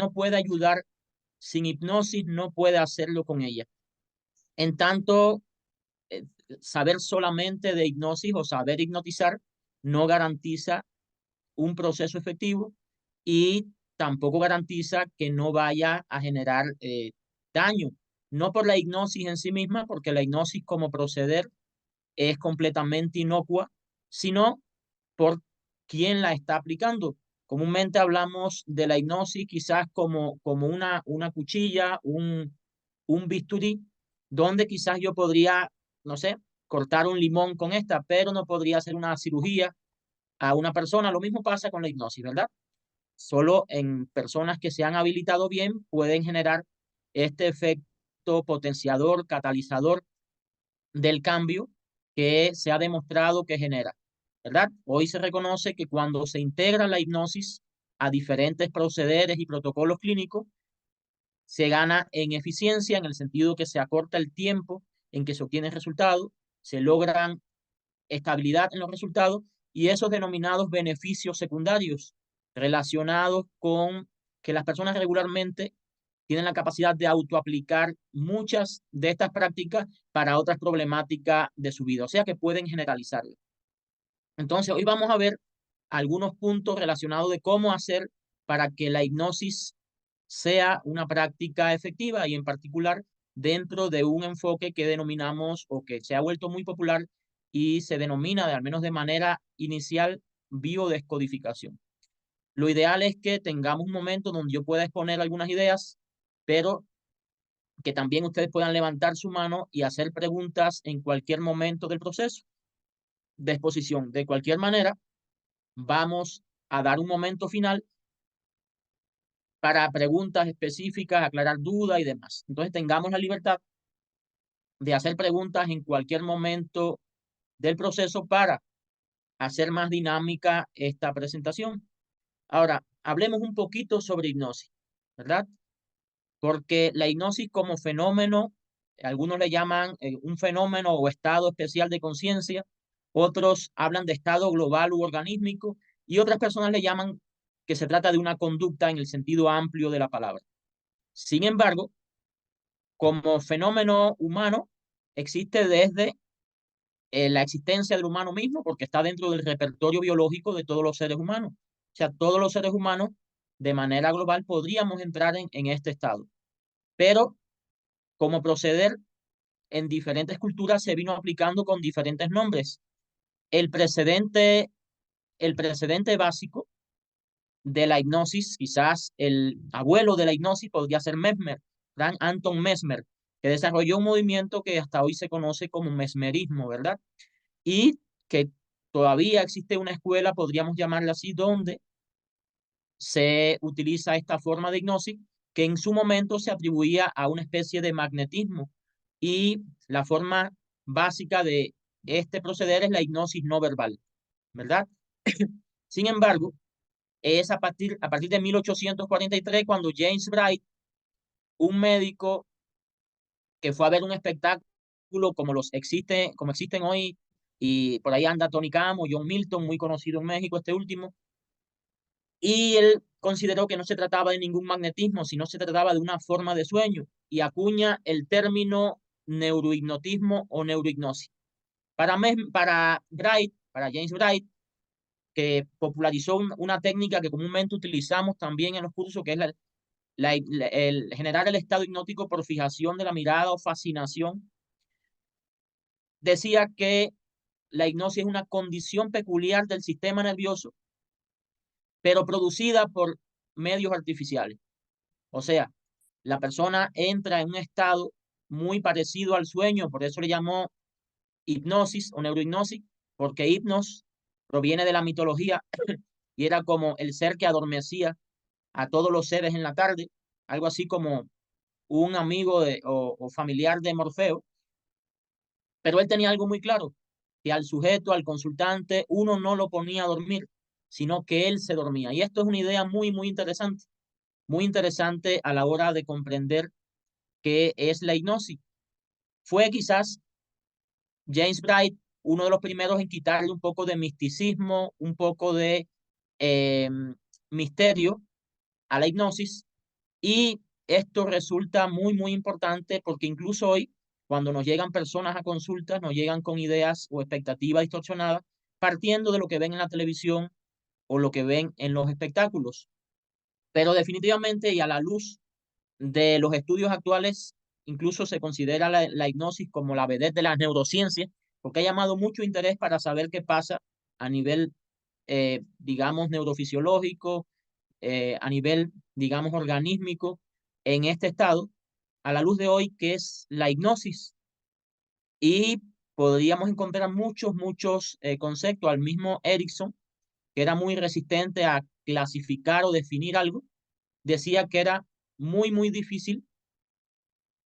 no puede ayudar sin hipnosis no puede hacerlo con ella. En tanto, eh, saber solamente de hipnosis o saber hipnotizar no garantiza un proceso efectivo y tampoco garantiza que no vaya a generar daño. No por la hipnosis en sí misma, porque la hipnosis como proceder es completamente inocua, sino por quien la está aplicando. Comúnmente hablamos de la hipnosis quizás como una cuchilla, un bisturí, donde quizás yo podría, no sé, cortar un limón con esta, pero no podría hacer una cirugía a una persona. Lo mismo pasa con la hipnosis, ¿verdad? Solo en personas que se han habilitado bien pueden generar este efecto potenciador, catalizador del cambio que se ha demostrado que genera, ¿verdad? Hoy se reconoce que cuando se integra la hipnosis a diferentes procederes y protocolos clínicos, se gana en eficiencia en el sentido que se acorta el tiempo en que se obtiene resultado, se logran estabilidad en los resultados y esos denominados beneficios secundarios relacionados con que las personas regularmente tienen la capacidad de autoaplicar muchas de estas prácticas para otras problemáticas de su vida, o sea que pueden generalizarlas. Entonces, hoy vamos a ver algunos puntos relacionados de cómo hacer para que la hipnosis sea una práctica efectiva y en particular dentro de un enfoque que denominamos o que se ha vuelto muy popular y se denomina, al menos de manera inicial, biodescodificación. Lo ideal es que tengamos un momento donde yo pueda exponer algunas ideas, pero que también ustedes puedan levantar su mano y hacer preguntas en cualquier momento del proceso de exposición. De cualquier manera, vamos a dar un momento final para preguntas específicas, aclarar dudas y demás. Entonces tengamos la libertad de hacer preguntas en cualquier momento del proceso para hacer más dinámica esta presentación. Ahora, hablemos un poquito sobre hipnosis, ¿verdad? Porque la hipnosis como fenómeno, algunos le llaman un fenómeno o estado especial de conciencia, otros hablan de estado global u organísmico y otras personas le llaman que se trata de una conducta en el sentido amplio de la palabra. Sin embargo, como fenómeno humano, existe desde la existencia del humano mismo, porque está dentro del repertorio biológico de todos los seres humanos. O sea, todos los seres humanos, de manera global, podríamos entrar en este estado. Pero como proceder en diferentes culturas se vino aplicando con diferentes nombres. El precedente, el precedente básico de la hipnosis, quizás el abuelo de la hipnosis podría ser Mesmer, Frank Anton Mesmer, que desarrolló un movimiento que hasta hoy se conoce como mesmerismo, ¿verdad? Y que todavía existe una escuela, podríamos llamarla así, donde se utiliza esta forma de hipnosis que en su momento se atribuía a una especie de magnetismo y la forma básica de este proceder es la hipnosis no verbal, ¿verdad? Sin embargo, es a partir de 1843 cuando James Bright, un médico que fue a ver un espectáculo como existen hoy, y por ahí anda Tony Camo, John Milton, muy conocido en México, este último, y él consideró que no se trataba de ningún magnetismo, sino se trataba de una forma de sueño, y acuña el término neurohipnotismo o neurohipnosis. Para Bright, para James Bright, que popularizó una técnica que comúnmente utilizamos también en los cursos, que es el generar el estado hipnótico por fijación de la mirada o fascinación, decía que la hipnosis es una condición peculiar del sistema nervioso, pero producida por medios artificiales. O sea, la persona entra en un estado muy parecido al sueño, por eso le llamó hipnosis o neurohipnosis, porque hipnos proviene de la mitología y era como el ser que adormecía a todos los seres en la tarde, algo así como un amigo o familiar de Morfeo, pero él tenía algo muy claro, que al sujeto, al consultante, uno no lo ponía a dormir, sino que él se dormía. Y esto es una idea muy interesante a la hora de comprender qué es la hipnosis. Fue quizás James Bright uno de los primeros en quitarle un poco de misticismo, un poco de eh, misterio a la hipnosis Y esto resulta muy, muy importante porque incluso hoy, cuando nos llegan personas a consultas, nos llegan con ideas o expectativas distorsionadas, partiendo de lo que ven en la televisión o lo que ven en los espectáculos. Pero definitivamente y a la luz de los estudios actuales, incluso se considera la hipnosis como la vedette de las neurociencias, porque ha llamado mucho interés para saber qué pasa a nivel, digamos, neurofisiológico, a nivel, digamos, organísmico en este estado, a la luz de hoy, que es la hipnosis. Y podríamos encontrar muchos conceptos. Al mismo Erickson, que era muy resistente a clasificar o definir algo, decía que era muy difícil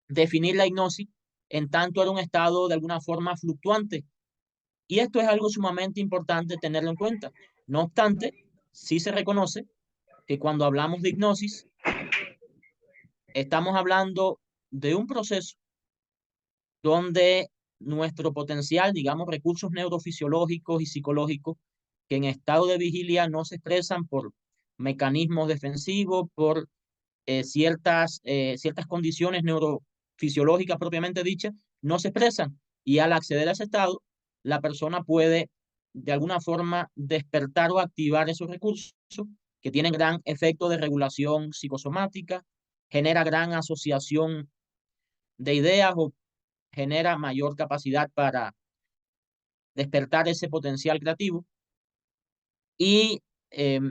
definir la hipnosis, en tanto era un estado de alguna forma fluctuante. Y esto es algo sumamente importante tenerlo en cuenta. No obstante, sí se reconoce que cuando hablamos de hipnosis, estamos hablando de un proceso donde nuestro potencial, digamos, recursos neurofisiológicos y psicológicos que en estado de vigilia no se expresan por mecanismos defensivos, por ciertas condiciones neurofisiológicas propiamente dichas, no se expresan. Y al acceder a ese estado, la persona puede de alguna forma despertar o activar esos recursos que tienen gran efecto de regulación psicosomática, genera gran asociación de ideas o genera mayor capacidad para despertar ese potencial creativo y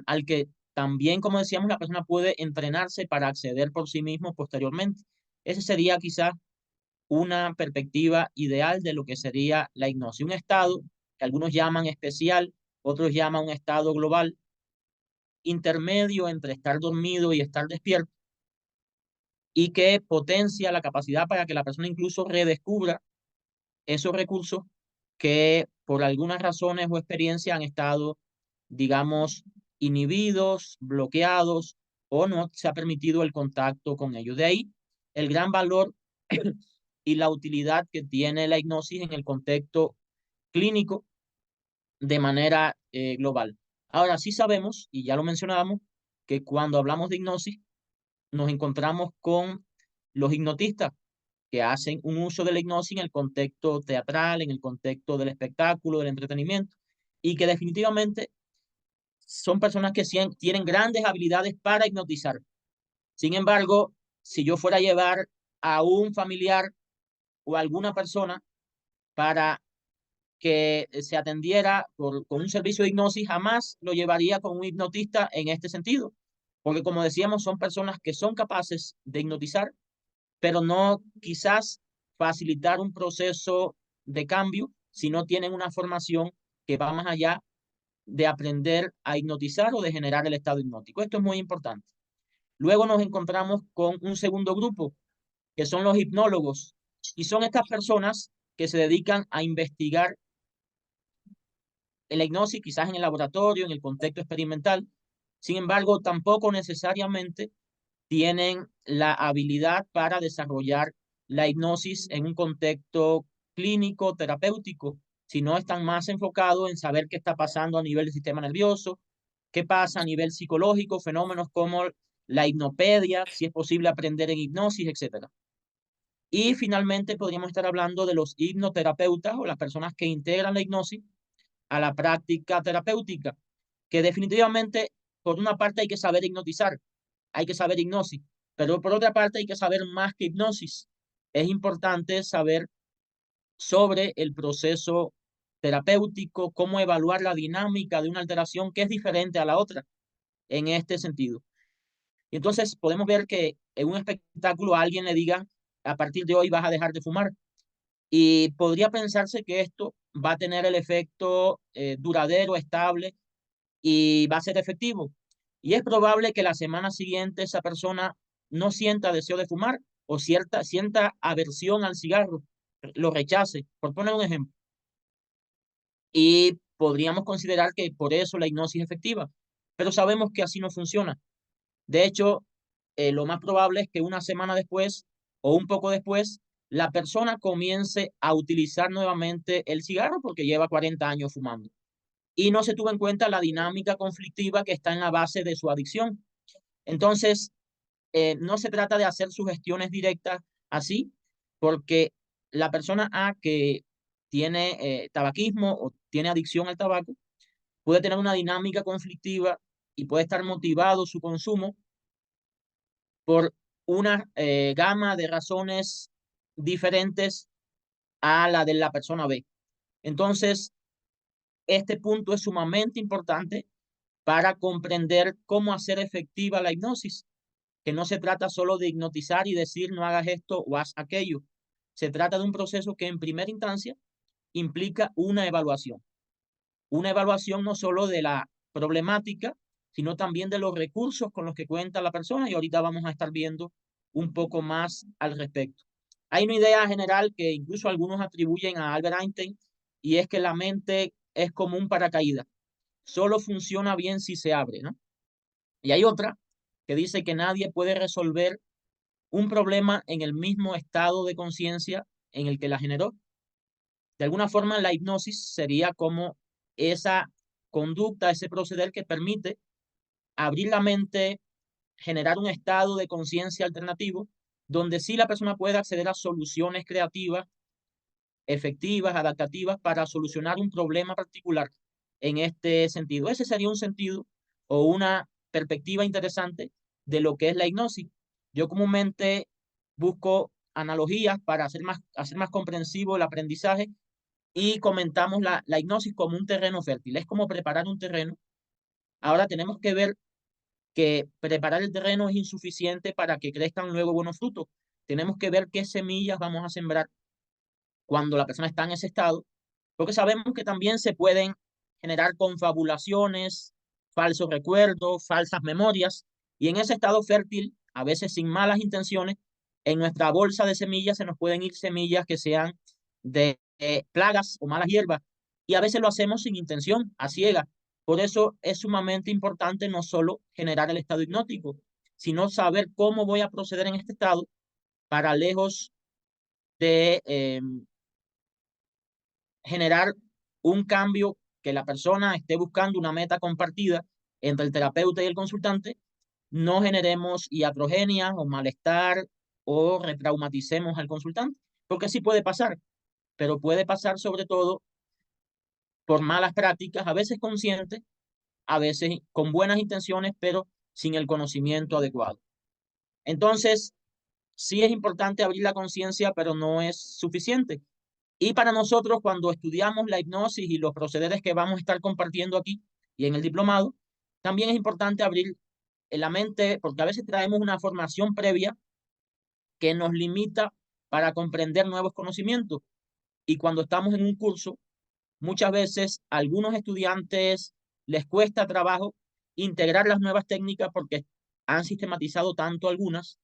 al que también, como decíamos, la persona puede entrenarse para acceder por sí mismo posteriormente. Ese sería quizás una perspectiva ideal de lo que sería la hipnosis, un estado que algunos llaman especial, otros llaman un estado global, intermedio entre estar dormido y estar despierto, y que potencia la capacidad para que la persona incluso redescubra esos recursos que por algunas razones o experiencia han estado, digamos, inhibidos, bloqueados o no se ha permitido el contacto con ellos. De ahí el gran valor y la utilidad que tiene la hipnosis en el contexto clínico de manera global. Ahora sí sabemos, y ya lo mencionábamos, que cuando hablamos de hipnosis nos encontramos con los hipnotistas que hacen un uso de la hipnosis en el contexto teatral, en el contexto del espectáculo, del entretenimiento, y que definitivamente son personas que tienen grandes habilidades para hipnotizar. Sin embargo, si yo fuera a llevar a un familiar o a alguna persona para que se atendiera con un servicio de hipnosis, jamás lo llevaría con un hipnotista en este sentido, porque como decíamos, son personas que son capaces de hipnotizar, pero no quizás facilitar un proceso de cambio si no tienen una formación que va más allá de aprender a hipnotizar o de generar el estado hipnótico. Esto es muy importante. Luego nos encontramos con un segundo grupo, que son los hipnólogos, y son estas personas que se dedican a investigar en la hipnosis, quizás en el laboratorio, en el contexto experimental. Sin embargo, tampoco necesariamente tienen la habilidad para desarrollar la hipnosis en un contexto clínico, terapéutico, sino están más enfocados en saber qué está pasando a nivel del sistema nervioso, qué pasa a nivel psicológico, fenómenos como la hipnopedia, si es posible aprender en hipnosis, etcétera. Y finalmente podríamos estar hablando de los hipnoterapeutas o las personas que integran la hipnosis a la práctica terapéutica, que definitivamente, por una parte, hay que saber hipnotizar, hay que saber hipnosis, pero por otra parte, hay que saber más que hipnosis. Es importante saber sobre el proceso terapéutico, cómo evaluar la dinámica de una alteración que es diferente a la otra en este sentido. Y entonces podemos ver que en un espectáculo a alguien le diga, a partir de hoy vas a dejar de fumar. Y podría pensarse que esto va a tener el efecto duradero, estable y va a ser efectivo. Y es probable que la semana siguiente esa persona no sienta deseo de fumar o sienta aversión al cigarro, lo rechace, por poner un ejemplo. Y podríamos considerar que por eso la hipnosis es efectiva, pero sabemos que así no funciona. De hecho, lo más probable es que una semana después o un poco después, la persona comience a utilizar nuevamente el cigarro porque lleva 40 años fumando y no se tuvo en cuenta la dinámica conflictiva que está en la base de su adicción. Entonces, no se trata de hacer sugestiones directas así, porque la persona A que tiene tabaquismo o tiene adicción al tabaco puede tener una dinámica conflictiva y puede estar motivado su consumo por una gama de razones diferentes a la de la persona B. Entonces, este punto es sumamente importante para comprender cómo hacer efectiva la hipnosis, que no se trata solo de hipnotizar y decir no hagas esto o haz aquello. Se trata de un proceso que en primera instancia implica una evaluación no solo de la problemática, sino también de los recursos con los que cuenta la persona y ahorita vamos a estar viendo un poco más al respecto. Hay una idea general que incluso algunos atribuyen a Albert Einstein y es que la mente es como un paracaídas, solo funciona bien si se abre, ¿no? Y hay otra que dice que nadie puede resolver un problema en el mismo estado de conciencia en el que la generó. De alguna forma, la hipnosis sería como esa conducta, ese proceder que permite abrir la mente, generar un estado de conciencia alternativo, donde sí la persona puede acceder a soluciones creativas, efectivas, adaptativas, para solucionar un problema particular en este sentido. Ese sería un sentido o una perspectiva interesante de lo que es la hipnosis. Yo comúnmente busco analogías para hacer más comprensivo el aprendizaje y comentamos la hipnosis como un terreno fértil. Es como preparar un terreno. Ahora tenemos que ver que preparar el terreno es insuficiente para que crezcan luego buenos frutos. Tenemos que ver qué semillas vamos a sembrar cuando la persona está en ese estado, porque sabemos que también se pueden generar confabulaciones, falsos recuerdos, falsas memorias, y en ese estado fértil, a veces sin malas intenciones, en nuestra bolsa de semillas se nos pueden ir semillas que sean de plagas o malas hierbas, y a veces lo hacemos sin intención, a ciegas. Por eso es sumamente importante no solo generar el estado hipnótico, sino saber cómo voy a proceder en este estado para lejos de generar un cambio que la persona esté buscando una meta compartida entre el terapeuta y el consultante, no generemos iatrogenia o malestar o retraumaticemos al consultante, porque sí puede pasar, pero puede pasar sobre todo por malas prácticas, a veces conscientes, a veces con buenas intenciones, pero sin el conocimiento adecuado. Entonces, sí es importante abrir la conciencia, pero no es suficiente. Y para nosotros, cuando estudiamos la hipnosis y los procederes que vamos a estar compartiendo aquí y en el diplomado, también es importante abrir la mente, porque a veces traemos una formación previa que nos limita para comprender nuevos conocimientos. Y cuando estamos en un curso, muchas veces a algunos estudiantes les cuesta trabajo integrar las nuevas técnicas porque han sistematizado tanto algunas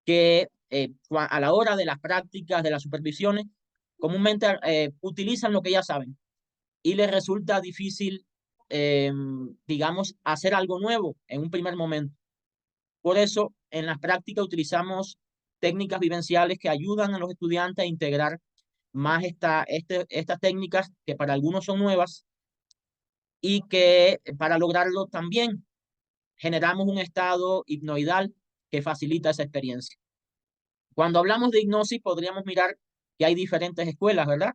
que a la hora de las prácticas, de las supervisiones, comúnmente utilizan lo que ya saben y les resulta difícil, eh, digamos, hacer algo nuevo en un primer momento. Por eso, en las prácticas utilizamos técnicas vivenciales que ayudan a los estudiantes a integrar más estas técnicas que para algunos son nuevas y que para lograrlo también generamos un estado hipnoidal que facilita esa experiencia. Cuando hablamos de hipnosis, podríamos mirar que hay diferentes escuelas, ¿verdad?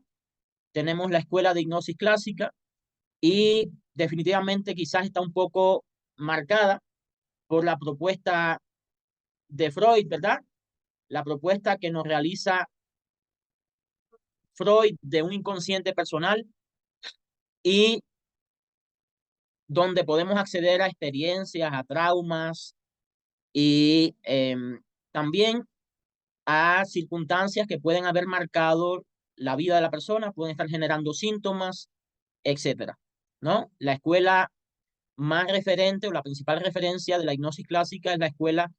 Tenemos la escuela de hipnosis clásica y definitivamente quizás está un poco marcada por la propuesta de Freud, ¿verdad? La propuesta que nos realiza Freud de un inconsciente personal y donde podemos acceder a experiencias, a traumas y también a circunstancias que pueden haber marcado la vida de la persona, pueden estar generando síntomas, etcétera, ¿no? La escuela más referente o la principal referencia de la hipnosis clásica es la escuela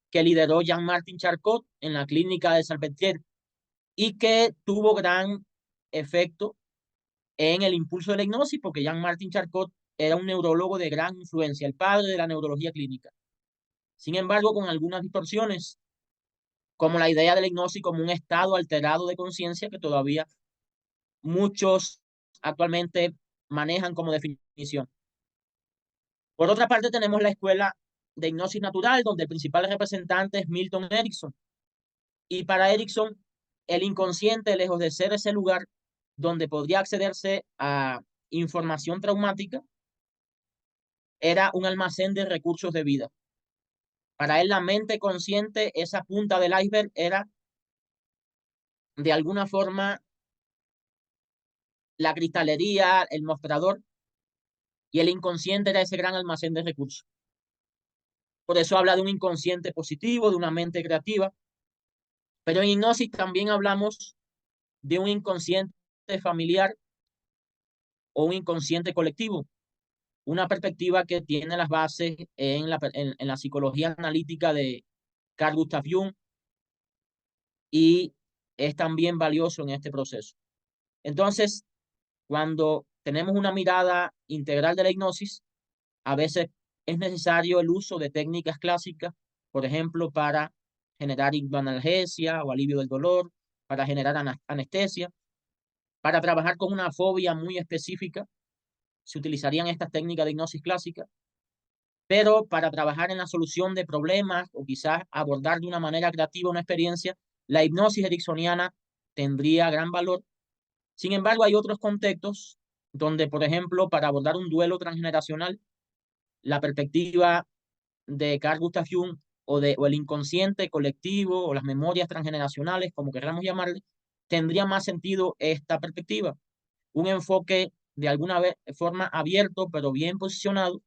que lideró Jean-Martin Charcot en la clínica de Salpêtrière y que tuvo gran efecto en el impulso de la hipnosis porque Jean-Martin Charcot era un neurólogo de gran influencia, el padre de la neurología clínica. Sin embargo, con algunas distorsiones, como la idea de la hipnosis como un estado alterado de conciencia que todavía muchos actualmente manejan como definición. Por otra parte, tenemos la escuela de hipnosis natural, donde el principal representante es Milton Erickson. Y para Erickson, el inconsciente, lejos de ser ese lugar donde podría accederse a información traumática, era un almacén de recursos de vida. Para él, la mente consciente, esa punta del iceberg, era de alguna forma la cristalería, el mostrador, y el inconsciente era ese gran almacén de recursos. Por eso habla de un inconsciente positivo, de una mente creativa, pero en hipnosis también hablamos de un inconsciente familiar o un inconsciente colectivo, una perspectiva que tiene las bases en la psicología analítica de Carl Gustav Jung y es también valioso en este proceso. Entonces, cuando tenemos una mirada integral de la hipnosis, a veces es necesario el uso de técnicas clásicas, por ejemplo, para generar hipnoanalgesia o alivio del dolor, para generar anestesia, para trabajar con una fobia muy específica, se utilizarían estas técnicas de hipnosis clásica, pero para trabajar en la solución de problemas o quizás abordar de una manera creativa una experiencia, la hipnosis ericksoniana tendría gran valor. Sin embargo, hay otros contextos donde, por ejemplo, para abordar un duelo transgeneracional, la perspectiva de Carl Gustav Jung o el inconsciente colectivo o las memorias transgeneracionales, como queramos llamarle, tendría más sentido esta perspectiva. Un enfoque de alguna forma abierto, pero bien posicionado,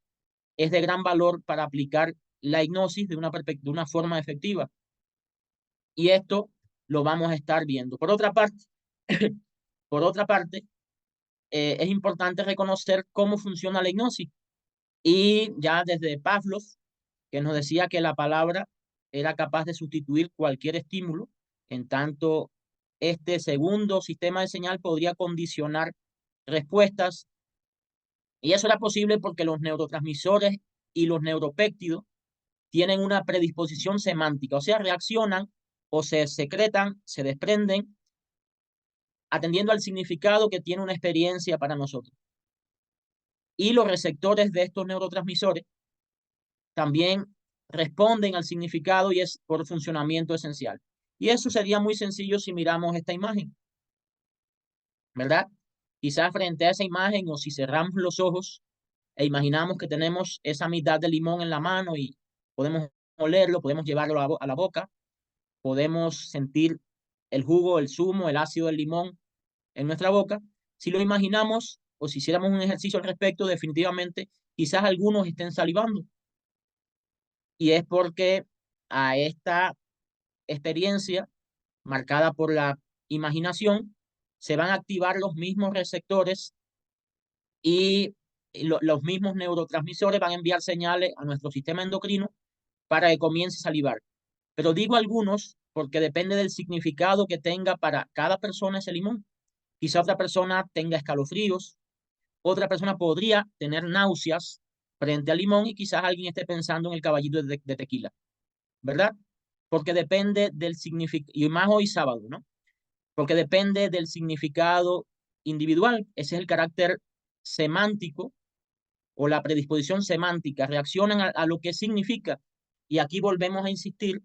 es de gran valor para aplicar la hipnosis de una forma efectiva. Y esto lo vamos a estar viendo. Por otra parte, es importante reconocer cómo funciona la hipnosis. Y ya desde Pavlov, que nos decía que la palabra era capaz de sustituir cualquier estímulo, en tanto este segundo sistema de señal podría condicionar respuestas. Y eso era posible porque los neurotransmisores y los neuropéptidos tienen una predisposición semántica, o sea, reaccionan o se secretan, se desprenden, atendiendo al significado que tiene una experiencia para nosotros. Y los receptores de estos neurotransmisores también responden al significado y es por funcionamiento esencial. Y eso sería muy sencillo si miramos esta imagen, ¿verdad? Quizás frente a esa imagen o si cerramos los ojos e imaginamos que tenemos esa mitad de limón en la mano y podemos olerlo, podemos llevarlo a la boca, podemos sentir el jugo, el zumo, el ácido del limón en nuestra boca. Si lo imaginamos o si hiciéramos un ejercicio al respecto, definitivamente quizás algunos estén salivando. Y es porque a esta experiencia marcada por la imaginación se van a activar los mismos receptores y los mismos neurotransmisores van a enviar señales a nuestro sistema endocrino para que comience a salivar. Pero digo algunos porque depende del significado que tenga para cada persona ese limón. Quizá otra persona tenga escalofríos, otra persona podría tener náuseas frente al limón y quizás alguien esté pensando en el caballito de tequila, ¿verdad? Porque depende del significado, y más hoy sábado, ¿no? Porque depende del significado individual. Ese es el carácter semántico o la predisposición semántica. Reaccionan a lo que significa. Y aquí volvemos a insistir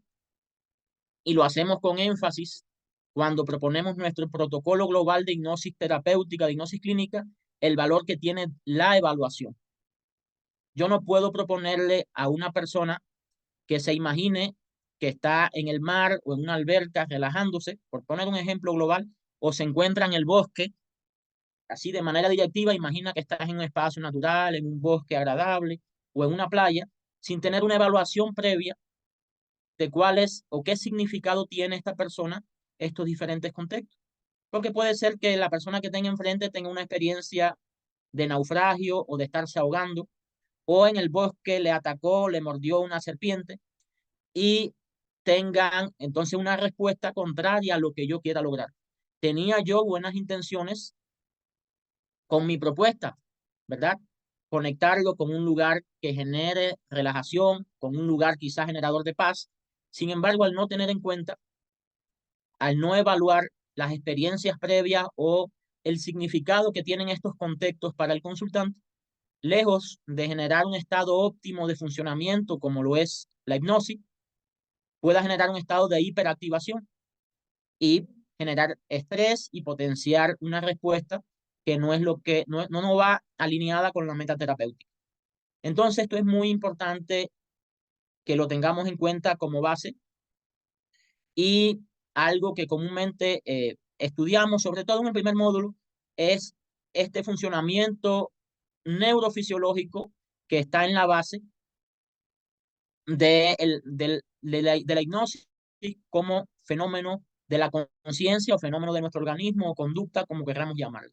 y lo hacemos con énfasis cuando proponemos nuestro protocolo global de hipnosis terapéutica, de hipnosis clínica, el valor que tiene la evaluación. Yo no puedo proponerle a una persona que se imagine que está en el mar o en una alberca relajándose, por poner un ejemplo global, o se encuentra en el bosque, así de manera directiva, imagina que estás en un espacio natural, en un bosque agradable o en una playa, sin tener una evaluación previa de cuál es o qué significado tiene esta persona estos diferentes contextos. Porque puede ser que la persona que tenga enfrente tenga una experiencia de naufragio o de estarse ahogando, o en el bosque le atacó, le mordió una serpiente, y tengan entonces una respuesta contraria a lo que yo quiera lograr. Tenía yo buenas intenciones con mi propuesta, ¿verdad? Conectarlo con un lugar que genere relajación, con un lugar quizás generador de paz. Sin embargo, al no tener en cuenta, al no evaluar las experiencias previas o el significado que tienen estos contextos para el consultante, lejos de generar un estado óptimo de funcionamiento como lo es la hipnosis, pueda generar un estado de hiperactivación y generar estrés y potenciar una respuesta que no es lo que no va alineada con la meta terapéutica. Entonces, esto es muy importante que lo tengamos en cuenta como base y algo que comúnmente estudiamos, sobre todo en el primer módulo, es este funcionamiento neurofisiológico que está en la base de la hipnosis como fenómeno de la conciencia o fenómeno de nuestro organismo o conducta, como queramos llamarlo.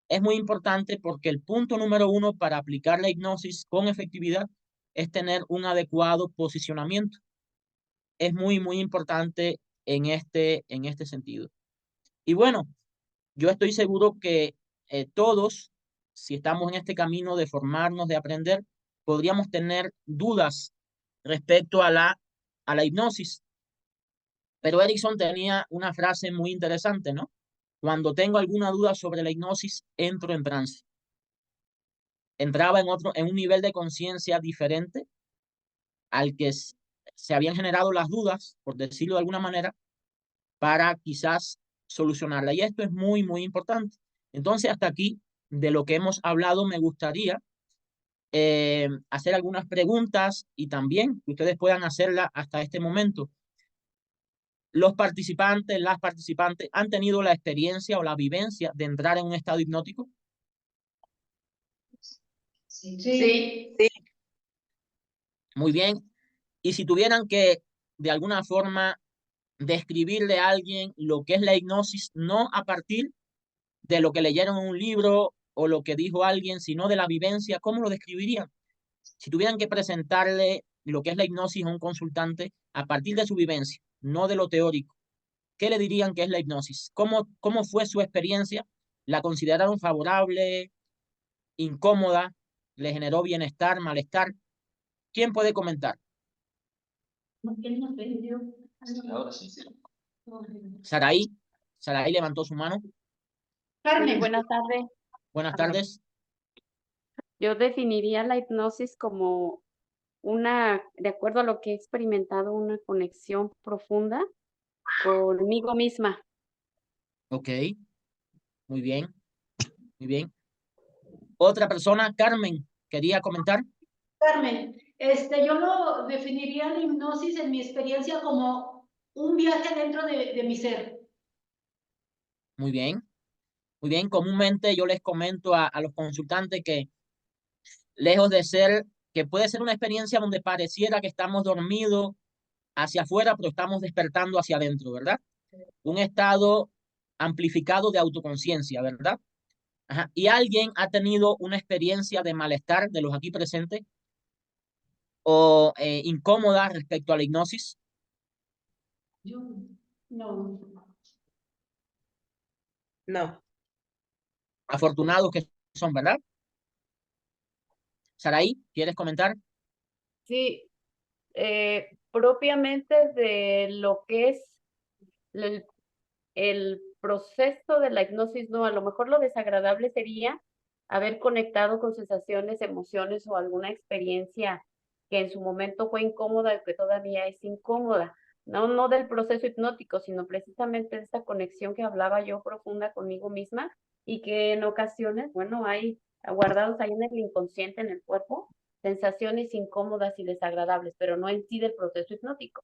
Es muy importante porque el punto número uno para aplicar la hipnosis con efectividad es tener un adecuado posicionamiento. Es muy, muy importante en este sentido. Y bueno, yo estoy seguro que todos, si estamos en este camino de formarnos, de aprender, podríamos tener dudas respecto a la hipnosis. Pero Erickson tenía una frase muy interesante, ¿no? Cuando tengo alguna duda sobre la hipnosis, entro en trance. Entraba en un nivel de conciencia diferente al que se habían generado las dudas, por decirlo de alguna manera, para quizás solucionarla. Y esto es muy, muy importante. Entonces, hasta aquí de lo que hemos hablado, me gustaría hacer algunas preguntas y también que ustedes puedan hacerla hasta este momento. Los participantes, las participantes, han tenido la experiencia o la vivencia de entrar en un estado hipnótico. Sí. Muy bien. Y si tuvieran que, de alguna forma, describirle a alguien lo que es la hipnosis, no a partir de lo que leyeron en un libro o lo que dijo alguien, sino de la vivencia, ¿cómo lo describirían? Si tuvieran que presentarle lo que es la hipnosis a un consultante a partir de su vivencia, no de lo teórico, ¿qué le dirían que es la hipnosis? ¿Cómo fue su experiencia? ¿La consideraron favorable, incómoda? ¿Le generó bienestar, malestar? ¿Quién puede comentar? Ahora sí. Saraí. Saraí levantó su mano. Sí, Carmen. buenas tardes. Buenas tardes. Yo definiría la hipnosis como de acuerdo a lo que he experimentado, una conexión profunda conmigo misma. Ok, muy bien, muy bien. Otra persona, Carmen, quería comentar. Carmen, yo lo definiría la hipnosis en mi experiencia como un viaje dentro de mi ser. Muy bien, muy bien. Comúnmente yo les comento a los consultantes que lejos de ser, que puede ser una experiencia donde pareciera que estamos dormidos hacia afuera, pero estamos despertando hacia adentro, ¿verdad? Un estado amplificado de autoconciencia, ¿verdad? Ajá. ¿Y alguien ha tenido una experiencia de malestar de los aquí presentes o incómoda respecto a la hipnosis? Yo no. No. Afortunados que son, ¿verdad? Saraí, ¿quieres comentar? Sí, propiamente de lo que es el, el proceso de la hipnosis, no, a lo mejor lo desagradable sería haber conectado con sensaciones, emociones o alguna experiencia que en su momento fue incómoda y que todavía es incómoda. No del proceso hipnótico, sino precisamente de esta conexión que hablaba yo profunda conmigo misma y que en ocasiones, bueno, hay guardados ahí en el inconsciente, en el cuerpo, sensaciones incómodas y desagradables, pero no en sí del proceso hipnótico.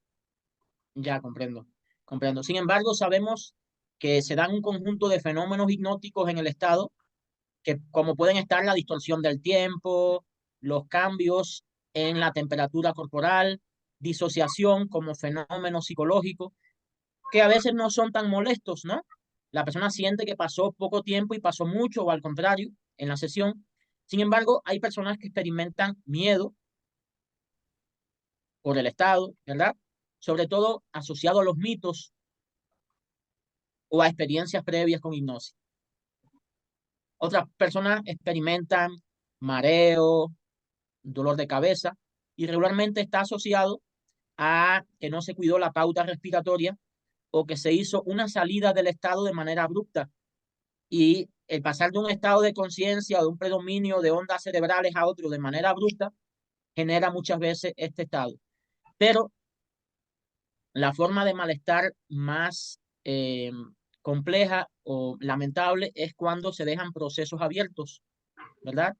Ya comprendo, comprendo. Sin embargo, sabemos que se dan un conjunto de fenómenos hipnóticos en el estado, que como pueden estar la distorsión del tiempo, los cambios en la temperatura corporal, disociación como fenómeno psicológico, que a veces no son tan molestos, ¿no? La persona siente que pasó poco tiempo y pasó mucho, o al contrario, en la sesión. Sin embargo, hay personas que experimentan miedo por el estado, ¿verdad? Sobre todo asociado a los mitos o a experiencias previas con hipnosis. Otras personas experimentan mareo, dolor de cabeza y regularmente está asociado a que no se cuidó la pauta respiratoria o que se hizo una salida del estado de manera abrupta y el pasar de un estado de conciencia o de un predominio de ondas cerebrales a otro de manera abrupta genera muchas veces este estado. Pero la forma de malestar más compleja o lamentable es cuando se dejan procesos abiertos, ¿verdad?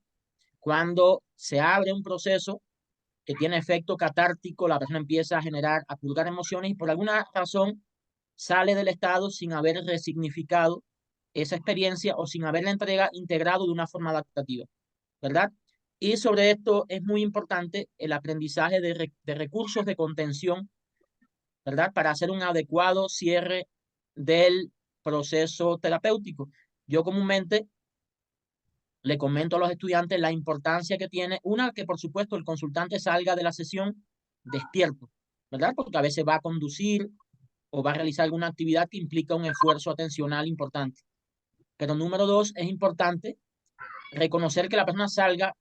Cuando se abre un proceso que tiene efecto catártico, la persona empieza a generar, a purgar emociones y por alguna razón sale del estado sin haber resignificado esa experiencia o sin haberla integrado de una forma adaptativa, ¿verdad? Y sobre esto es muy importante el aprendizaje de recursos de contención, ¿verdad? Para hacer un adecuado cierre del proceso terapéutico. Yo comúnmente le comento a los estudiantes la importancia que tiene, una, que por supuesto el consultante salga de la sesión despierto, ¿verdad? Porque a veces va a conducir o va a realizar alguna actividad que implica un esfuerzo atencional importante. Pero número dos, es importante reconocer que la persona salga,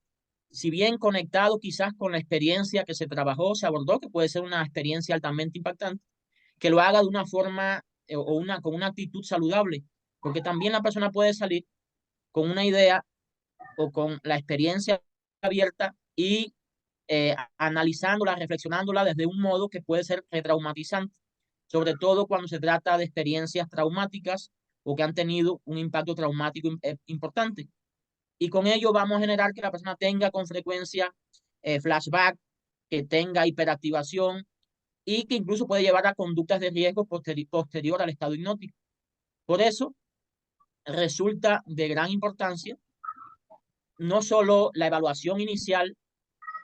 si bien conectado quizás con la experiencia que se trabajó, se abordó, que puede ser una experiencia altamente impactante, que lo haga de una forma con una actitud saludable, porque también la persona puede salir con una idea o con la experiencia abierta y analizándola, reflexionándola desde un modo que puede ser retraumatizante, sobre todo cuando se trata de experiencias traumáticas o que han tenido un impacto traumático importante. Y con ello vamos a generar que la persona tenga con frecuencia flashback, que tenga hiperactivación y que incluso puede llevar a conductas de riesgo posterior al estado hipnótico. Por eso resulta de gran importancia no solo la evaluación inicial,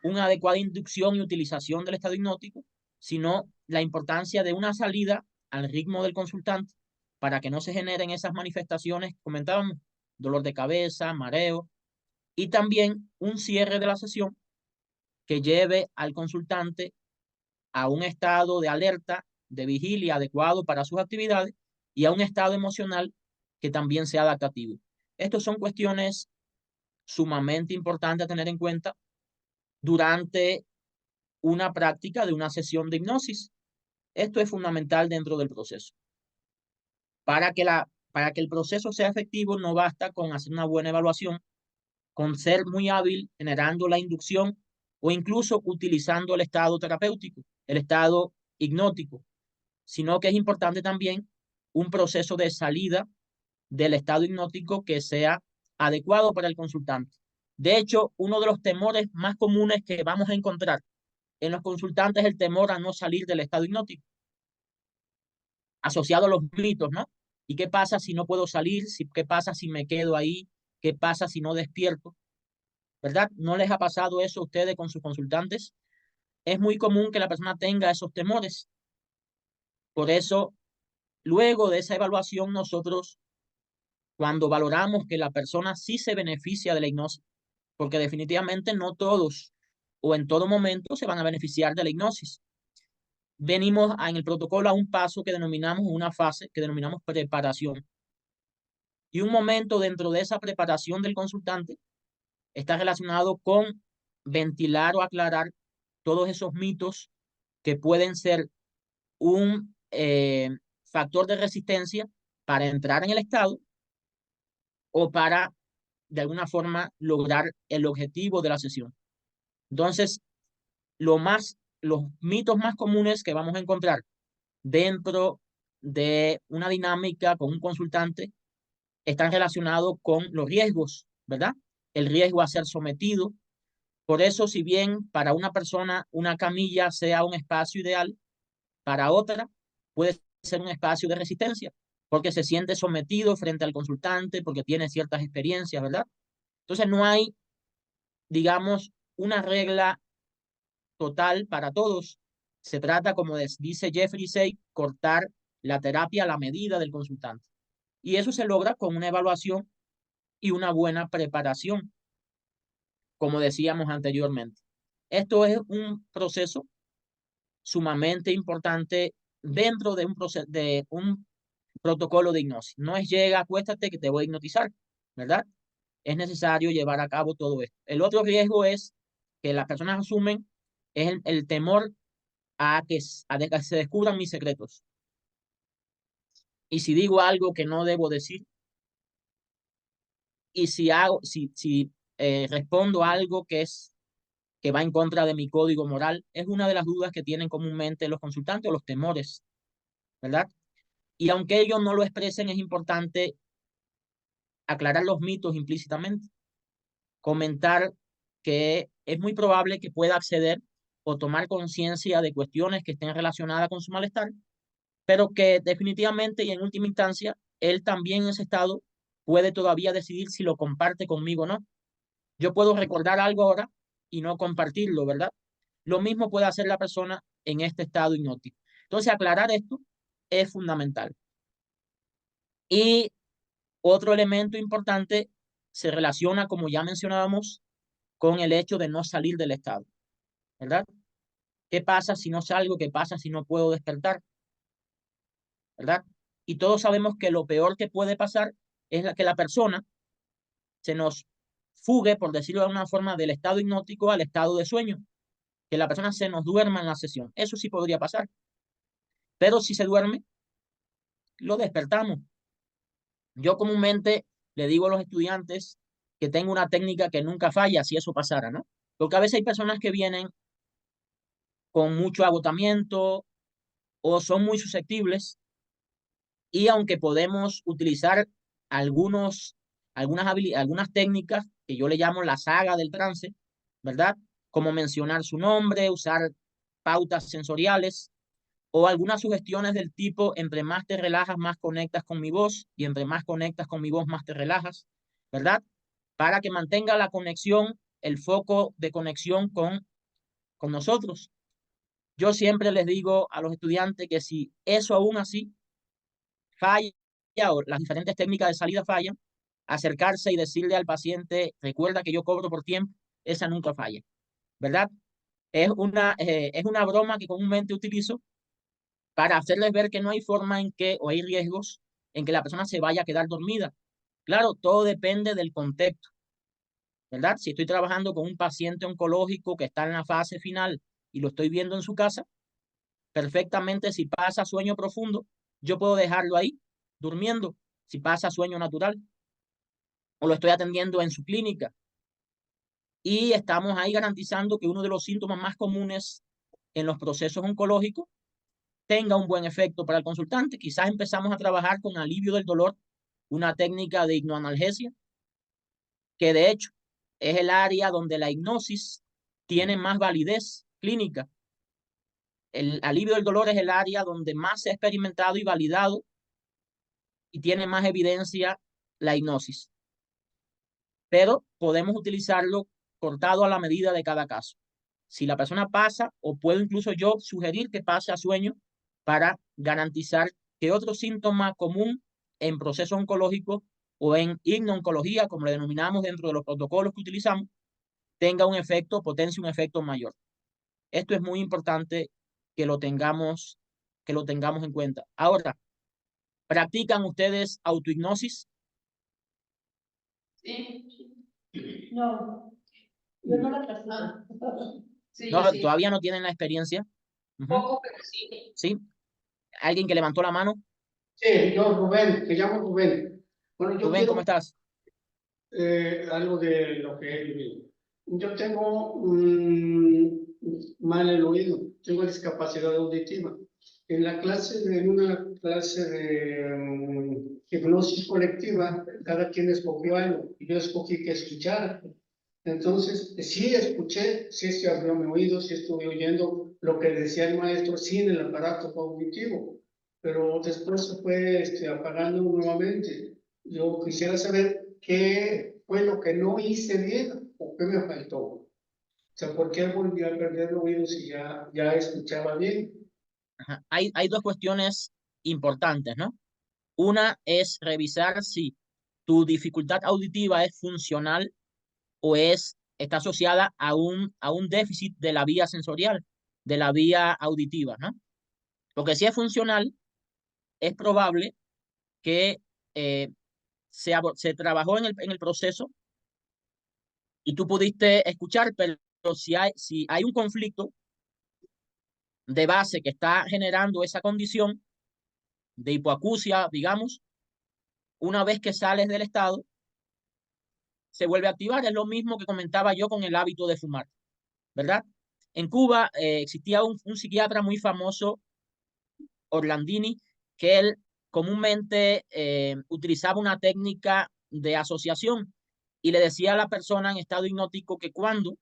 una adecuada inducción y utilización del estado hipnótico, sino la importancia de una salida al ritmo del consultante para que no se generen esas manifestaciones que comentábamos, dolor de cabeza, mareo, y también un cierre de la sesión que lleve al consultante a un estado de alerta, de vigilia adecuado para sus actividades y a un estado emocional que también sea adaptativo. Estas son cuestiones sumamente importantes a tener en cuenta durante una práctica de una sesión de hipnosis. Esto es fundamental dentro del proceso. Para que el proceso sea efectivo, no basta con hacer una buena evaluación, con ser muy hábil generando la inducción o incluso utilizando el estado terapéutico, el estado hipnótico, sino que es importante también un proceso de salida del estado hipnótico que sea adecuado para el consultante. De hecho, uno de los temores más comunes que vamos a encontrar en los consultantes es el temor a no salir del estado hipnótico, asociado a los mitos, ¿no? ¿Y qué pasa si no puedo salir? ¿Qué pasa si me quedo ahí? ¿Qué pasa si no despierto? ¿Verdad? ¿No les ha pasado eso a ustedes con sus consultantes? Es muy común que la persona tenga esos temores. Por eso, luego de esa evaluación, nosotros, cuando valoramos que la persona sí se beneficia de la hipnosis, porque definitivamente no todos o en todo momento se van a beneficiar de la hipnosis. Venimos en el protocolo a un paso que denominamos una fase que denominamos preparación. Y un momento dentro de esa preparación del consultante está relacionado con ventilar o aclarar todos esos mitos que pueden ser un factor de resistencia para entrar en el estado o para, de alguna forma, lograr el objetivo de la sesión. Entonces, los mitos más comunes que vamos a encontrar dentro de una dinámica con un consultante están relacionados con los riesgos, ¿verdad? El riesgo a ser sometido. Por eso, si bien para una persona una camilla sea un espacio ideal, para otra puede ser un espacio de resistencia, porque se siente sometido frente al consultante, porque tiene ciertas experiencias, ¿verdad? Entonces no hay, digamos, una regla total para todos. Se trata, como dice Jeffrey Say, cortar la terapia a la medida del consultante. Y eso se logra con una evaluación y una buena preparación, como decíamos anteriormente. Esto es un proceso sumamente importante dentro de un protocolo de hipnosis. No es llega, acuéstate que te voy a hipnotizar, ¿verdad? Es necesario llevar a cabo todo esto. El otro riesgo es que las personas asumen es el temor a que se descubran mis secretos. Y si digo algo que no debo decir, y si respondo a algo que va en contra de mi código moral, es una de las dudas que tienen comúnmente los consultantes o los temores, ¿verdad? Y aunque ellos no lo expresen, es importante aclarar los mitos implícitamente, comentar que es muy probable que pueda acceder o tomar conciencia de cuestiones que estén relacionadas con su malestar, pero que definitivamente y en última instancia, él también en ese estado puede todavía decidir si lo comparte conmigo o no. Yo puedo recordar algo ahora y no compartirlo, ¿verdad? Lo mismo puede hacer la persona en este estado hipnótico. Entonces, aclarar esto es fundamental. Y otro elemento importante se relaciona, como ya mencionábamos, con el hecho de no salir del estado, ¿verdad? ¿Qué pasa si no salgo? ¿Qué pasa si no puedo despertar? ¿Verdad? Y todos sabemos que lo peor que puede pasar es que la persona se nos fugue, por decirlo de alguna forma, del estado hipnótico al estado de sueño, que la persona se nos duerma en la sesión. Eso sí podría pasar. Pero si se duerme, lo despertamos. Yo comúnmente le digo a los estudiantes que tengo una técnica que nunca falla si eso pasara, ¿no? Porque a veces hay personas que vienen con mucho agotamiento o son muy susceptibles y aunque podemos utilizar algunas técnicas que yo le llamo la saga del trance, ¿verdad? Como mencionar su nombre, usar pautas sensoriales o algunas sugestiones del tipo, entre más te relajas, más conectas con mi voz y entre más conectas con mi voz, más te relajas, ¿verdad? Para que mantenga la conexión, el foco de conexión con nosotros. Yo siempre les digo a los estudiantes que si eso aún así falla o las diferentes técnicas de salida fallan, acercarse y decirle al paciente, recuerda que yo cobro por tiempo, esa nunca falla, ¿verdad? Es una broma que comúnmente utilizo para hacerles ver que no hay forma en que, o hay riesgos en que la persona se vaya a quedar dormida. Claro, todo depende del contexto, ¿verdad? Si estoy trabajando con un paciente oncológico que está en la fase final y lo estoy viendo en su casa, perfectamente si pasa sueño profundo, yo puedo dejarlo ahí, durmiendo, si pasa sueño natural, o lo estoy atendiendo en su clínica. Y estamos ahí garantizando que uno de los síntomas más comunes en los procesos oncológicos tenga un buen efecto para el consultante. Quizás empezamos a trabajar con alivio del dolor, una técnica de hipnoanalgesia, que de hecho es el área donde la hipnosis tiene más validez clínica. El alivio del dolor es el área donde más se ha experimentado y validado y tiene más evidencia la hipnosis. Pero podemos utilizarlo cortado a la medida de cada caso. Si la persona pasa, o puedo incluso yo sugerir que pase a sueño para garantizar que otro síntoma común en proceso oncológico o en hipnooncología, como le denominamos dentro de los protocolos que utilizamos, tenga un efecto, potencie un efecto mayor. Esto es muy importante que lo tengamos en cuenta. Ahora, ¿practican ustedes autohipnosis? Sí. No, yo no la practico. Sí, No, sí. todavía no tienen la experiencia. Poco, pero sí. ¿Sí? ¿Alguien que levantó la mano? Sí, yo, Rubén, te llamo Rubén. Bueno, yo Rubén, ¿cómo quiero estás? algo de lo que he vivido. Yo tengo mal el oído, tengo discapacidad auditiva. En una clase de hipnosis colectiva, cada quien escogió algo y yo escogí que escuchara. Entonces, sí escuché, sí se abrió mi oído, sí estuve oyendo lo que decía el maestro sin el aparato auditivo, pero después se fue apagando nuevamente. Yo quisiera saber qué fue lo que no hice bien o qué me faltó. O sea, ¿por qué volví a perder el oído si ya escuchaba bien? Ajá. Hay dos cuestiones importantes, ¿no? Una es revisar si tu dificultad auditiva es funcional o está asociada a un déficit de la vía sensorial, de la vía auditiva, ¿no? Porque si es funcional, es probable que se trabajó en el proceso y tú pudiste escuchar, pero si hay un conflicto de base que está generando esa condición de hipoacusia, digamos, una vez que sales del estado, se vuelve a activar. Es lo mismo que comentaba yo con el hábito de fumar, ¿verdad? En Cuba existía un psiquiatra muy famoso, Orlandini, que él comúnmente utilizaba una técnica de asociación y le decía a la persona en estado hipnótico que cuando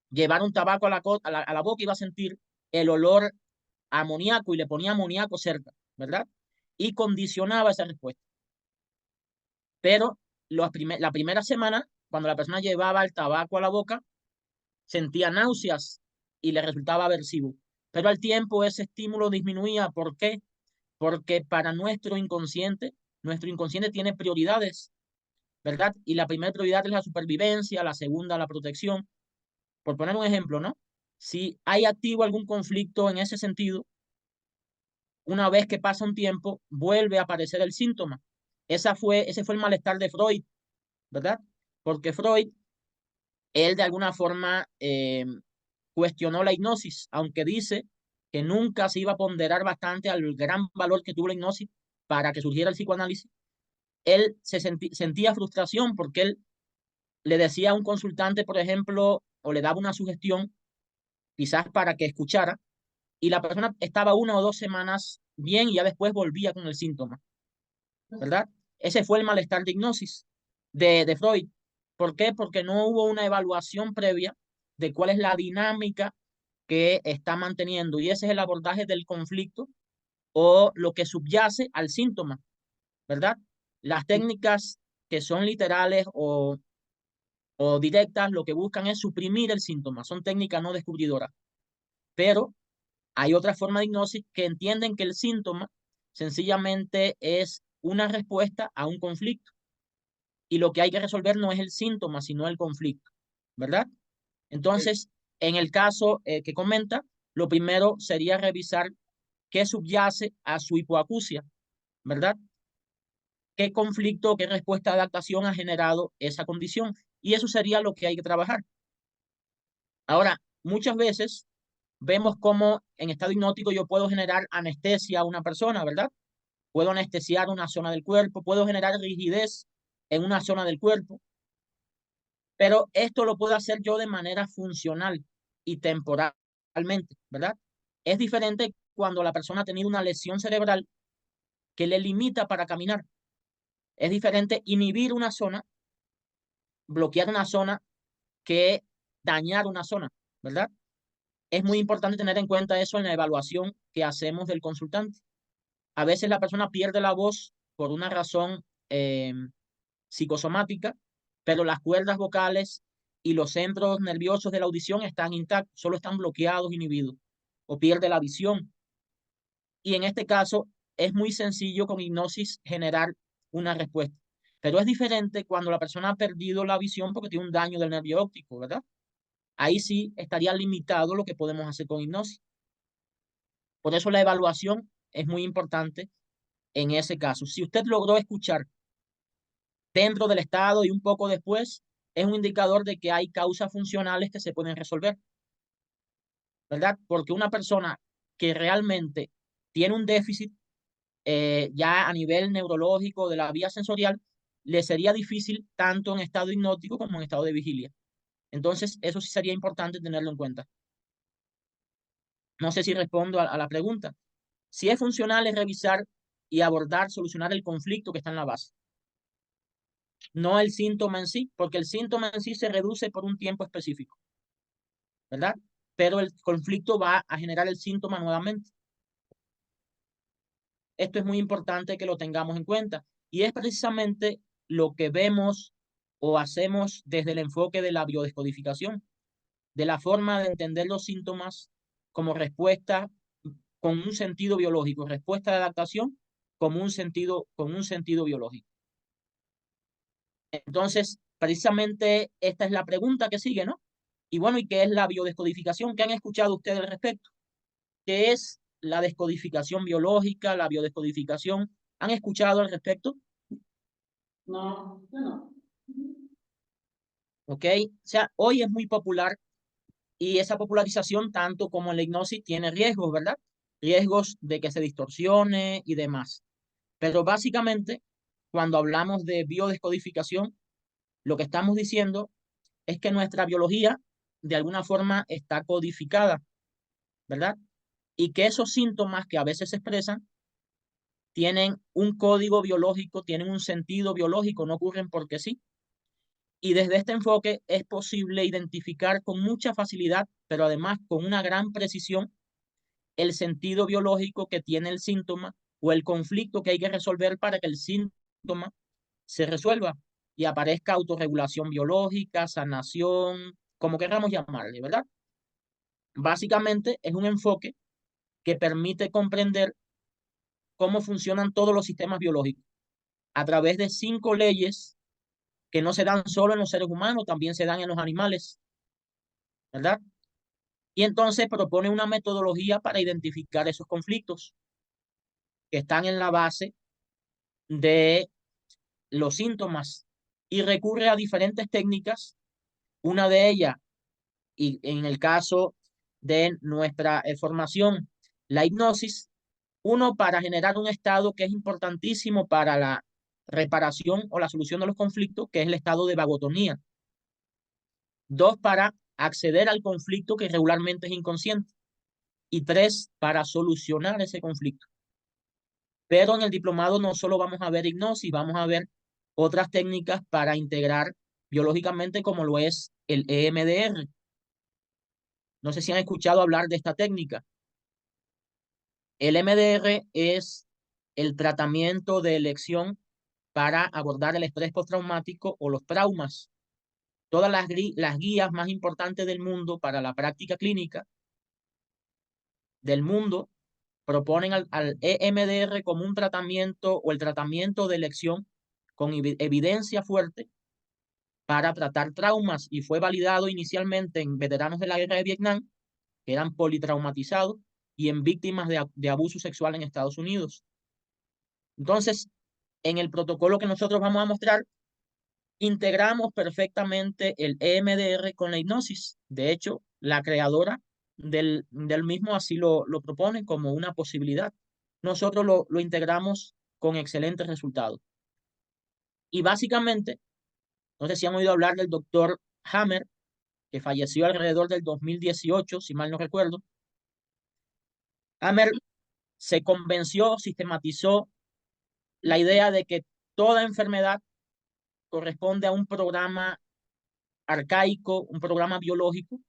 llevara un tabaco a la boca iba a sentir el olor a amoníaco y le ponía amoníaco cerca, ¿verdad? Y condicionaba esa respuesta. Pero la primera semana, cuando la persona llevaba el tabaco a la boca, sentía náuseas y le resultaba aversivo. Pero al tiempo ese estímulo disminuía. ¿Por qué? Porque para nuestro inconsciente tiene prioridades, ¿verdad? Y la primera prioridad es la supervivencia, la segunda la protección. Por poner un ejemplo, ¿no? Si hay activo algún conflicto en ese sentido, una vez que pasa un tiempo, vuelve a aparecer el síntoma. Ese fue el malestar de Freud, ¿verdad? Porque Freud, él de alguna forma cuestionó la hipnosis, aunque dice que nunca se iba a ponderar bastante al gran valor que tuvo la hipnosis para que surgiera el psicoanálisis. Él sentía frustración porque él le decía a un consultante, por ejemplo, o le daba una sugestión, quizás para que escuchara, y la persona estaba 1 o 2 semanas bien y ya después volvía con el síntoma, ¿verdad? Ese fue el malestar de hipnosis de Freud. ¿Por qué? Porque no hubo una evaluación previa de cuál es la dinámica que está manteniendo, y ese es el abordaje del conflicto o lo que subyace al síntoma, ¿verdad? Las técnicas que son literales o directas lo que buscan es suprimir el síntoma, son técnicas no descubridoras, pero hay otra forma de hipnosis que entienden que el síntoma sencillamente es una respuesta a un conflicto y lo que hay que resolver no es el síntoma, sino el conflicto, ¿verdad? Entonces, en el caso que comenta, lo primero sería revisar qué subyace a su hipoacusia, ¿verdad? ¿Qué conflicto, qué respuesta de adaptación ha generado esa condición? Y eso sería lo que hay que trabajar. Ahora, muchas veces vemos cómo en estado hipnótico yo puedo generar anestesia a una persona, ¿verdad? Puedo anestesiar una zona del cuerpo, puedo generar rigidez en una zona del cuerpo, pero esto lo puedo hacer yo de manera funcional y temporalmente, ¿verdad? Es diferente cuando la persona ha tenido una lesión cerebral que le limita para caminar. Es diferente inhibir una zona, bloquear una zona, que dañar una zona, ¿verdad? Es muy importante tener en cuenta eso en la evaluación que hacemos del consultante. A veces la persona pierde la voz por una razón psicosomática, pero las cuerdas vocales y los centros nerviosos de la audición están intactos, solo están bloqueados, inhibidos, o pierde la visión. Y en este caso es muy sencillo con hipnosis generar una respuesta. Pero es diferente cuando la persona ha perdido la visión porque tiene un daño del nervio óptico, ¿verdad? Ahí sí estaría limitado lo que podemos hacer con hipnosis. Por eso la evaluación es muy importante en ese caso. Si usted logró escuchar dentro del estado y un poco después, es un indicador de que hay causas funcionales que se pueden resolver, ¿verdad? Porque una persona que realmente tiene un déficit ya a nivel neurológico de la vía sensorial, le sería difícil tanto en estado hipnótico como en estado de vigilia. Entonces, eso sí sería importante tenerlo en cuenta. No sé si respondo a la pregunta. Si es funcional, es revisar y abordar, solucionar el conflicto que está en la base. No el síntoma en sí, porque el síntoma en sí se reduce por un tiempo específico, ¿verdad? Pero el conflicto va a generar el síntoma nuevamente. Esto es muy importante que lo tengamos en cuenta y es precisamente lo que vemos o hacemos desde el enfoque de la biodescodificación, de la forma de entender los síntomas como respuesta con un sentido biológico, respuesta de adaptación como un sentido biológico. Entonces, precisamente esta es la pregunta que sigue, ¿no? Y bueno, ¿y qué es la biodescodificación? ¿Qué han escuchado ustedes al respecto? ¿Qué es la descodificación biológica, la biodescodificación? ¿Han escuchado al respecto? No, yo no. ¿Ok? O sea, hoy es muy popular y esa popularización, tanto como en la hipnosis, tiene riesgos, ¿verdad? Riesgos de que se distorsione y demás. Pero básicamente, cuando hablamos de biodescodificación, lo que estamos diciendo es que nuestra biología de alguna forma está codificada, ¿verdad? Y que esos síntomas que a veces se expresan tienen un código biológico, tienen un sentido biológico, no ocurren porque sí. Y desde este enfoque es posible identificar con mucha facilidad, pero además con una gran precisión, el sentido biológico que tiene el síntoma o el conflicto que hay que resolver para que el síntoma se resuelva y aparezca autorregulación biológica, sanación, como queramos llamarle, ¿verdad? Básicamente es un enfoque que permite comprender cómo funcionan todos los sistemas biológicos a través de 5 leyes que no se dan solo en los seres humanos, también se dan en los animales, ¿verdad? Y entonces propone una metodología para identificar esos conflictos que están en la base de los síntomas y recurre a diferentes técnicas. Una de ellas, y en el caso de nuestra formación, la hipnosis, uno, para generar un estado que es importantísimo para la reparación o la solución de los conflictos, que es el estado de vagotonía. 2, para acceder al conflicto que regularmente es inconsciente. Y 3, para solucionar ese conflicto. Pero en el diplomado no solo vamos a ver hipnosis, vamos a ver otras técnicas para integrar biológicamente, como lo es el EMDR. No sé si han escuchado hablar de esta técnica. El EMDR es el tratamiento de elección para abordar el estrés postraumático o los traumas. Todas las guías más importantes del mundo para la práctica clínica del mundo proponen al EMDR como un tratamiento o el tratamiento de elección con evidencia fuerte para tratar traumas, y fue validado inicialmente en veteranos de la guerra de Vietnam, que eran politraumatizados, y en víctimas de abuso sexual en Estados Unidos. Entonces, en el protocolo que nosotros vamos a mostrar, integramos perfectamente el EMDR con la hipnosis. De hecho, la creadora del mismo así lo propone como una posibilidad. Nosotros lo integramos con excelentes resultados. Y básicamente, no sé si han oído hablar del doctor Hammer, que falleció alrededor del 2018, si mal no recuerdo. Hammer se convenció, sistematizó la idea de que toda enfermedad corresponde a un programa arcaico, un programa biológico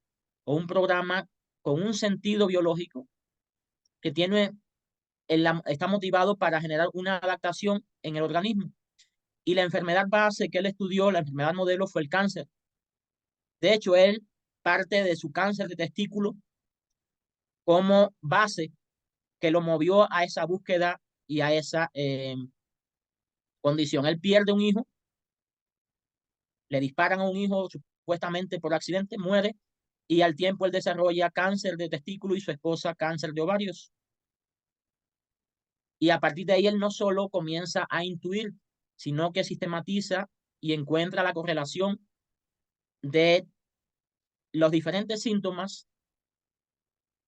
o un programa con un sentido biológico que está motivado para generar una adaptación en el organismo. Y la enfermedad base que él estudió, la enfermedad modelo, fue el cáncer. De hecho, él parte de su cáncer de testículo como base que lo movió a esa búsqueda y a esa condición. Él pierde un hijo, le disparan a un hijo supuestamente por accidente, muere, y al tiempo él desarrolla cáncer de testículo y su esposa cáncer de ovarios. Y a partir de ahí él no solo comienza a intuir, sino que sistematiza y encuentra la correlación de los diferentes síntomas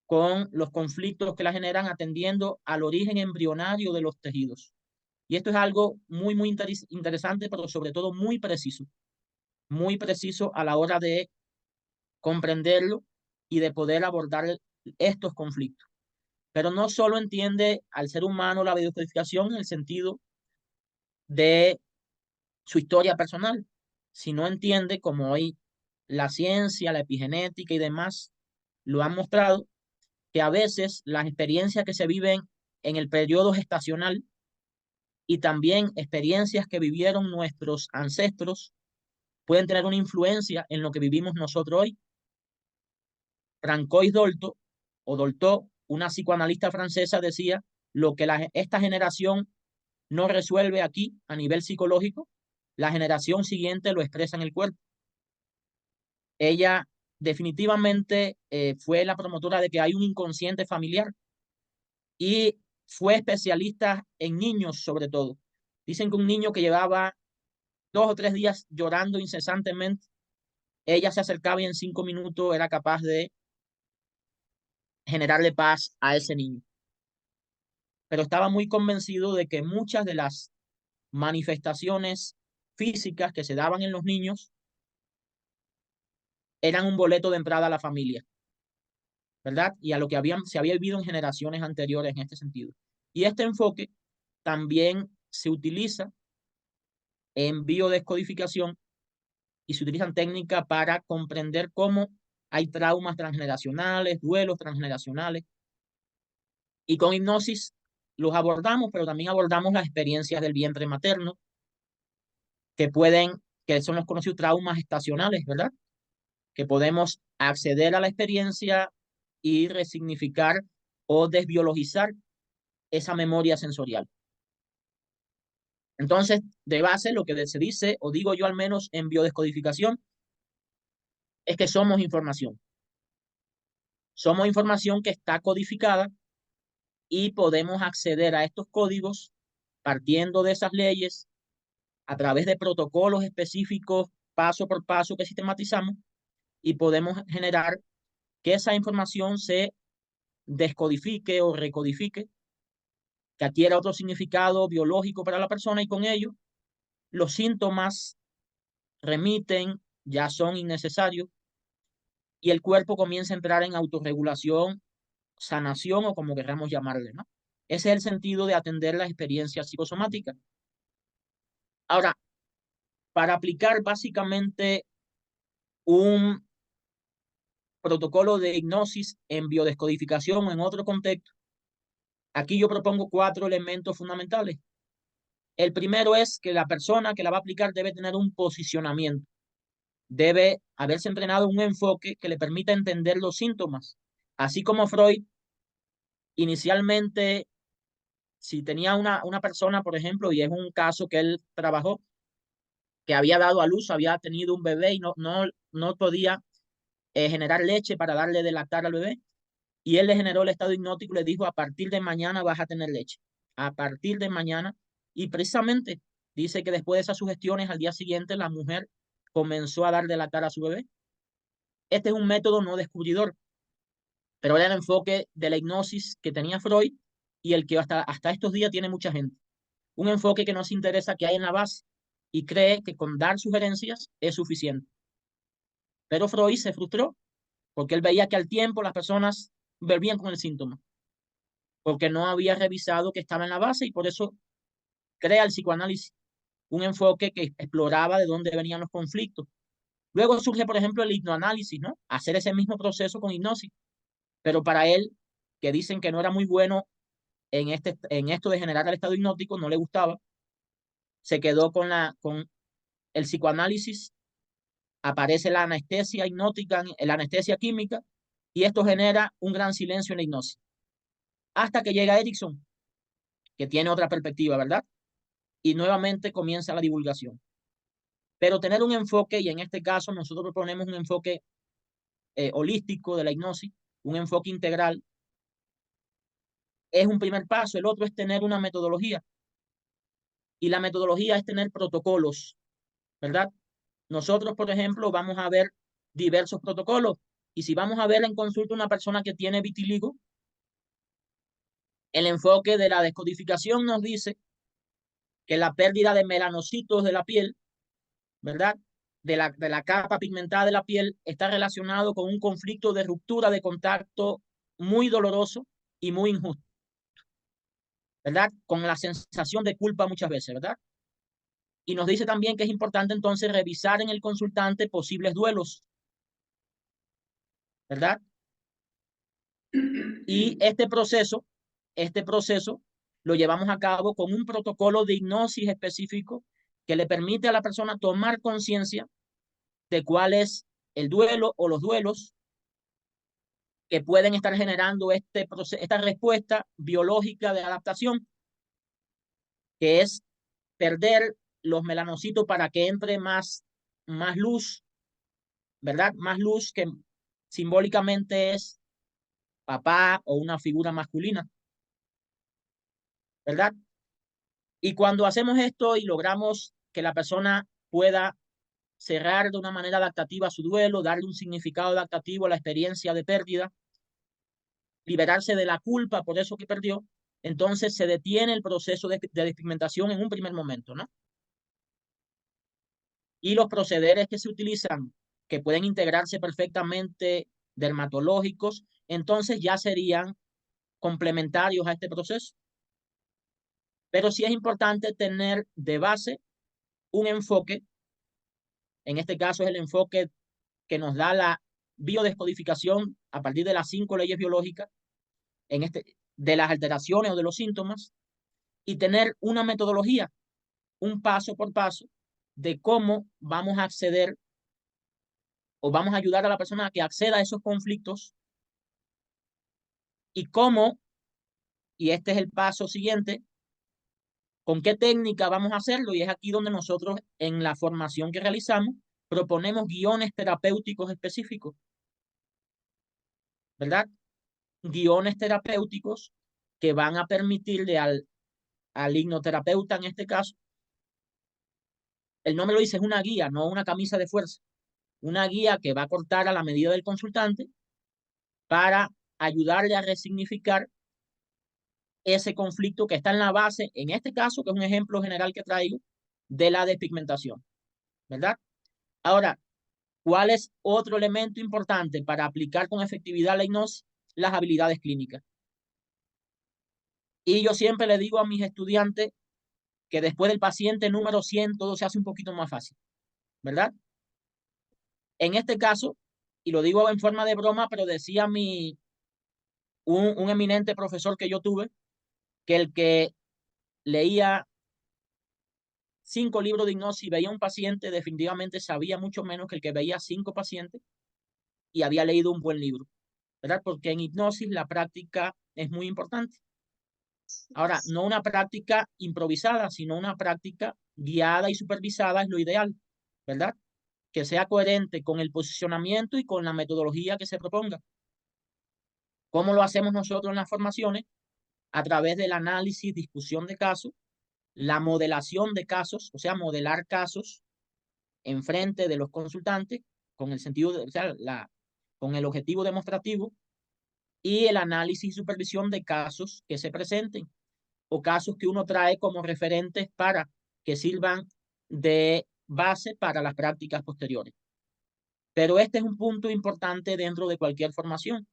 con los conflictos que la generan, atendiendo al origen embrionario de los tejidos. Y esto es algo muy, muy interesante, pero sobre todo muy preciso a la hora de comprenderlo y de poder abordar estos conflictos. Pero no solo entiende al ser humano la biodescodificación en el sentido de su historia personal, sino entiende, como hoy la ciencia, la epigenética y demás lo han mostrado, que a veces las experiencias que se viven en el periodo gestacional y también experiencias que vivieron nuestros ancestros pueden tener una influencia en lo que vivimos nosotros hoy. Francois Dolto, o Dolto, una psicoanalista francesa, decía: lo que esta generación no resuelve aquí a nivel psicológico, la generación siguiente lo expresa en el cuerpo. Ella definitivamente fue la promotora de que hay un inconsciente familiar y fue especialista en niños sobre todo. Dicen que un niño que llevaba 2 o 3 días llorando incesantemente, ella se acercaba y en 5 minutos era capaz de generarle paz a ese niño. Pero estaba muy convencido de que muchas de las manifestaciones físicas que se daban en los niños eran un boleto de entrada a la familia, ¿verdad? Y a lo que se había vivido en generaciones anteriores en este sentido. Y este enfoque también se utiliza en biodescodificación y se utilizan técnicas para comprender cómo hay traumas transgeneracionales, duelos transgeneracionales. Y con hipnosis los abordamos, pero también abordamos las experiencias del vientre materno, que son los conocidos traumas estacionales, ¿verdad? Que podemos acceder a la experiencia y resignificar o desbiologizar esa memoria sensorial. Entonces, de base, lo que se dice, o digo yo al menos en biodescodificación, es que somos información. Somos información que está codificada y podemos acceder a estos códigos partiendo de esas leyes a través de protocolos específicos, paso por paso que sistematizamos, y podemos generar que esa información se descodifique o recodifique, que adquiera otro significado biológico para la persona, y con ello los síntomas remiten, ya son innecesarios, y el cuerpo comienza a entrar en autorregulación, sanación o como queramos llamarle, ¿no? Ese es el sentido de atender las experiencias psicosomáticas. Ahora, para aplicar básicamente un protocolo de hipnosis en biodescodificación o en otro contexto, aquí yo propongo 4 elementos fundamentales. El primero es que la persona que la va a aplicar debe tener un posicionamiento, debe haberse entrenado un enfoque que le permita entender los síntomas, así como Freud inicialmente, si tenía una persona, por ejemplo, y es un caso que él trabajó, que había dado a luz, había tenido un bebé y no podía generar leche para darle de lactar al bebé, y él le generó el estado hipnótico y le dijo, a partir de mañana vas a tener leche, a partir de mañana, y precisamente dice que después de esas sugestiones, al día siguiente la mujer comenzó a dar de lactar a su bebé. Este es un método no descubridor, pero era el enfoque de la hipnosis que tenía Freud y el que hasta estos días tiene mucha gente. Un enfoque que no se interesa qué hay en la base y cree que con dar sugerencias es suficiente. Pero Freud se frustró porque él veía que al tiempo las personas volvían con el síntoma, porque no había revisado que estaba en la base, y por eso crea el psicoanálisis, un enfoque que exploraba de dónde venían los conflictos. Luego surge, por ejemplo, el hipnoanálisis, ¿no? Hacer ese mismo proceso con hipnosis, pero para él, que dicen que no era muy bueno en esto de generar el estado hipnótico, no le gustaba, se quedó con el psicoanálisis, aparece la anestesia hipnótica, la anestesia química, y esto genera un gran silencio en la hipnosis. Hasta que llega Erickson, que tiene otra perspectiva, ¿verdad? Y nuevamente comienza la divulgación. Pero tener un enfoque, y en este caso nosotros proponemos un enfoque holístico de la hipnosis, un enfoque integral, es un primer paso. El otro es tener una metodología. Y la metodología es tener protocolos, ¿verdad? Nosotros, por ejemplo, vamos a ver diversos protocolos. Y si vamos a ver en consulta una persona que tiene vitiligo, el enfoque de la descodificación nos dice que la pérdida de melanocitos de la piel, ¿verdad? De la capa pigmentada de la piel está relacionado con un conflicto de ruptura de contacto muy doloroso y muy injusto, ¿verdad? Con la sensación de culpa muchas veces, ¿verdad? Y nos dice también que es importante entonces revisar en el consultante posibles duelos, ¿verdad? Y este proceso lo llevamos a cabo con un protocolo de hipnosis específico que le permite a la persona tomar conciencia de cuál es el duelo o los duelos que pueden estar generando esta respuesta biológica de adaptación, que es perder los melanocitos para que entre más luz, ¿verdad? Más luz, que simbólicamente es papá o una figura masculina, ¿verdad? Y cuando hacemos esto y logramos que la persona pueda cerrar de una manera adaptativa su duelo, darle un significado adaptativo a la experiencia de pérdida, liberarse de la culpa por eso que perdió, entonces se detiene el proceso de despigmentación en un primer momento, ¿no? y los procederes que se utilizan, que pueden integrarse perfectamente, dermatológicos, entonces ya serían complementarios a este proceso. Pero sí es importante tener de base un enfoque, en este caso es el enfoque que nos da la biodescodificación a partir de las 5 leyes biológicas, de las alteraciones o de los síntomas, y tener una metodología, un paso por paso, de cómo vamos a acceder o vamos a ayudar a la persona a que acceda a esos conflictos y cómo, y este es el paso siguiente, con qué técnica vamos a hacerlo, y es aquí donde nosotros en la formación que realizamos proponemos guiones terapéuticos específicos, ¿verdad? Guiones terapéuticos que van a permitirle al hipnoterapeuta en este caso, el nombre lo dice, es una guía, no una camisa de fuerza, una guía que va a cortar a la medida del consultante para ayudarle a resignificar ese conflicto que está en la base, en este caso, que es un ejemplo general que traigo, de la despigmentación, ¿verdad? Ahora, ¿cuál es otro elemento importante para aplicar con efectividad la hipnosis? Las habilidades clínicas. Y yo siempre le digo a mis estudiantes que después del paciente número 100 todo se hace un poquito más fácil, ¿verdad? En este caso, y lo digo en forma de broma, pero decía un eminente profesor que yo tuve, que el que leía 5 libros de hipnosis y veía un paciente, definitivamente sabía mucho menos que el que veía 5 pacientes y había leído un buen libro, ¿verdad? Porque en hipnosis la práctica es muy importante. Ahora, no una práctica improvisada, sino una práctica guiada y supervisada es lo ideal, ¿verdad? Que sea coherente con el posicionamiento y con la metodología que se proponga. ¿Cómo lo hacemos nosotros en las formaciones? A través del análisis, discusión de casos, la modelación de casos, o sea, modelar casos en frente de los consultantes con el sentido de, o sea, con el objetivo demostrativo, y el análisis y supervisión de casos que se presenten o casos que uno trae como referentes para que sirvan de base para las prácticas posteriores. Pero este es un punto importante dentro de cualquier formación.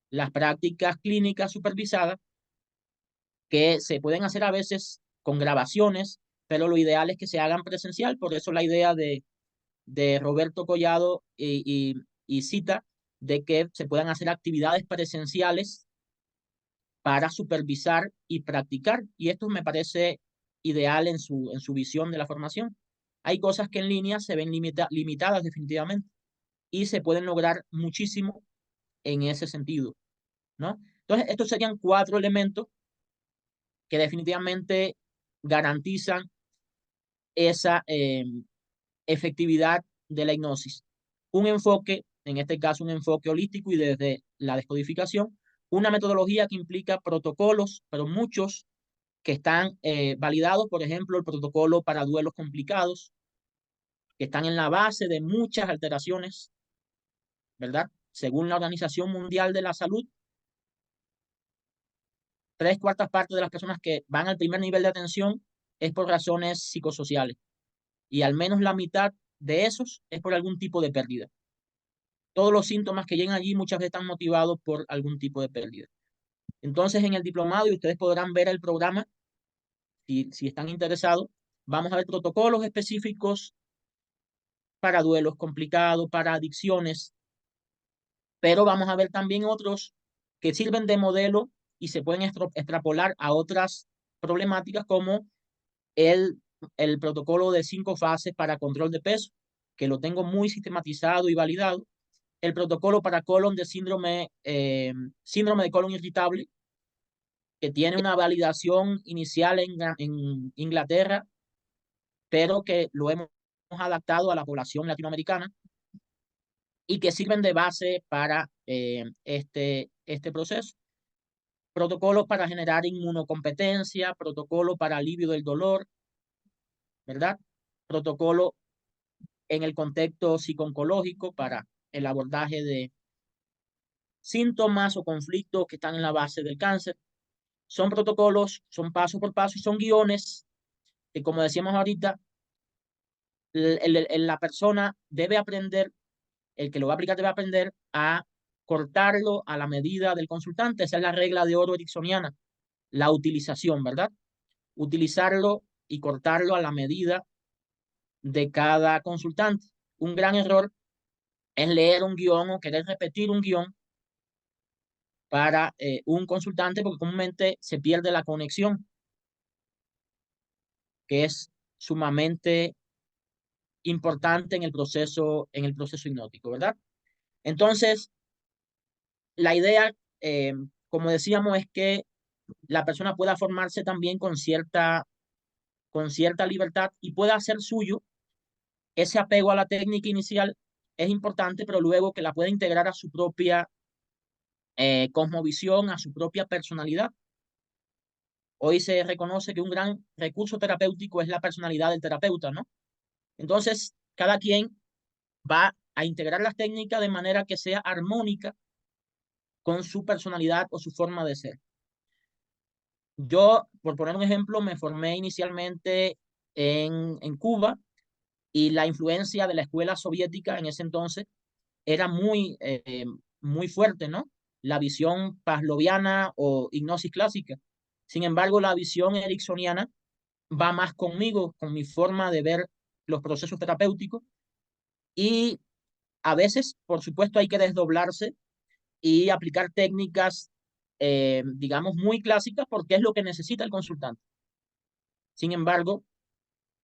Las prácticas clínicas supervisadas, que se pueden hacer a veces con grabaciones, pero lo ideal es que se hagan presencial. Por eso la idea de Roberto Collado y Cita, de que se puedan hacer actividades presenciales para supervisar y practicar. Y esto me parece ideal en su visión de la formación. Hay cosas que en línea se ven limitadas definitivamente y se pueden lograr muchísimo en ese sentido, ¿no? Entonces, estos serían 4 elementos que definitivamente garantizan esa efectividad de la hipnosis. Un enfoque, en este caso un enfoque holístico y desde la descodificación, una metodología que implica protocolos, pero muchos que están validados, por ejemplo, el protocolo para duelos complicados, que están en la base de muchas alteraciones, ¿verdad? Según la Organización Mundial de la Salud, 3/4 partes de las personas que van al primer nivel de atención es por razones psicosociales y al menos la mitad de esos es por algún tipo de pérdida. Todos los síntomas que llegan allí muchas veces están motivados por algún tipo de pérdida. Entonces, en el diplomado, y ustedes podrán ver el programa, si están interesados, vamos a ver protocolos específicos para duelos complicados, para adicciones, pero vamos a ver también otros que sirven de modelo y se pueden extrapolar a otras problemáticas como el, el protocolo de 5 fases para control de peso, que lo tengo muy sistematizado y validado. El protocolo para colon de síndrome de colon irritable, que tiene una validación inicial en Inglaterra, pero que lo hemos adaptado a la población latinoamericana y que sirven de base para este proceso. Protocolos para generar inmunocompetencia, protocolo para alivio del dolor, ¿verdad? Protocolo en el contexto psico-oncológico para el abordaje de síntomas o conflictos que están en la base del cáncer. Son protocolos, son paso por paso y son guiones que, como decíamos ahorita, la persona debe aprender, el que lo va a aplicar debe aprender a cortarlo a la medida del consultante. Esa es la regla de oro ericksoniana, la utilización, ¿verdad? Utilizarlo y cortarlo a la medida de cada consultante. Un gran error es leer un guión o querer repetir un guión para un consultante, porque comúnmente se pierde la conexión, que es sumamente importante en el proceso hipnótico, ¿verdad? Entonces, la idea, como decíamos, es que la persona pueda formarse también con cierta libertad y pueda hacer suyo ese apego a la técnica inicial. Es importante, pero luego que la pueda integrar a su propia cosmovisión, a su propia personalidad. Hoy se reconoce que un gran recurso terapéutico es la personalidad del terapeuta, ¿no? Entonces, cada quien va a integrar las técnicas de manera que sea armónica con su personalidad o su forma de ser. Yo, por poner un ejemplo, me formé inicialmente en Cuba, y la influencia de la escuela soviética en ese entonces era muy fuerte, ¿no? La visión pavloviana o hipnosis clásica. Sin embargo, la visión ericksoniana va más conmigo, con mi forma de ver los procesos terapéuticos, y a veces, por supuesto, hay que desdoblarse y aplicar técnicas, digamos, muy clásicas, porque es lo que necesita el consultante. Sin embargo,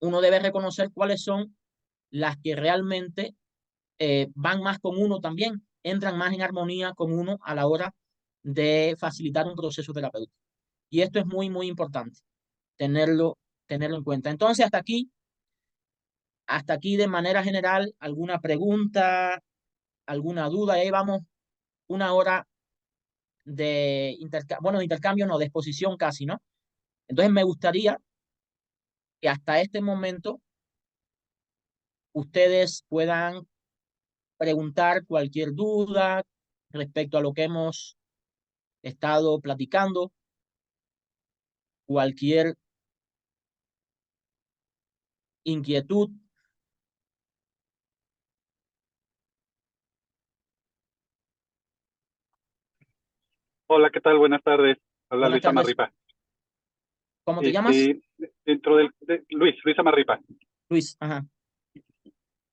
uno debe reconocer cuáles son las que realmente van más con uno también, entran más en armonía con uno a la hora de facilitar un proceso terapéutico. Y esto es muy importante, tenerlo en cuenta. Entonces, hasta aquí de manera general, alguna pregunta, alguna duda. Ahí vamos una hora de intercambio, no, de exposición casi, ¿no? Entonces, me gustaría que hasta este momento ustedes puedan preguntar cualquier duda respecto a lo que hemos estado platicando, cualquier inquietud. Hola, ¿qué tal? Buenas tardes. Habla Buenas Luis tardes. Amarripa. ¿Cómo te llamas? Dentro Luis Amarripa. Luis, ajá.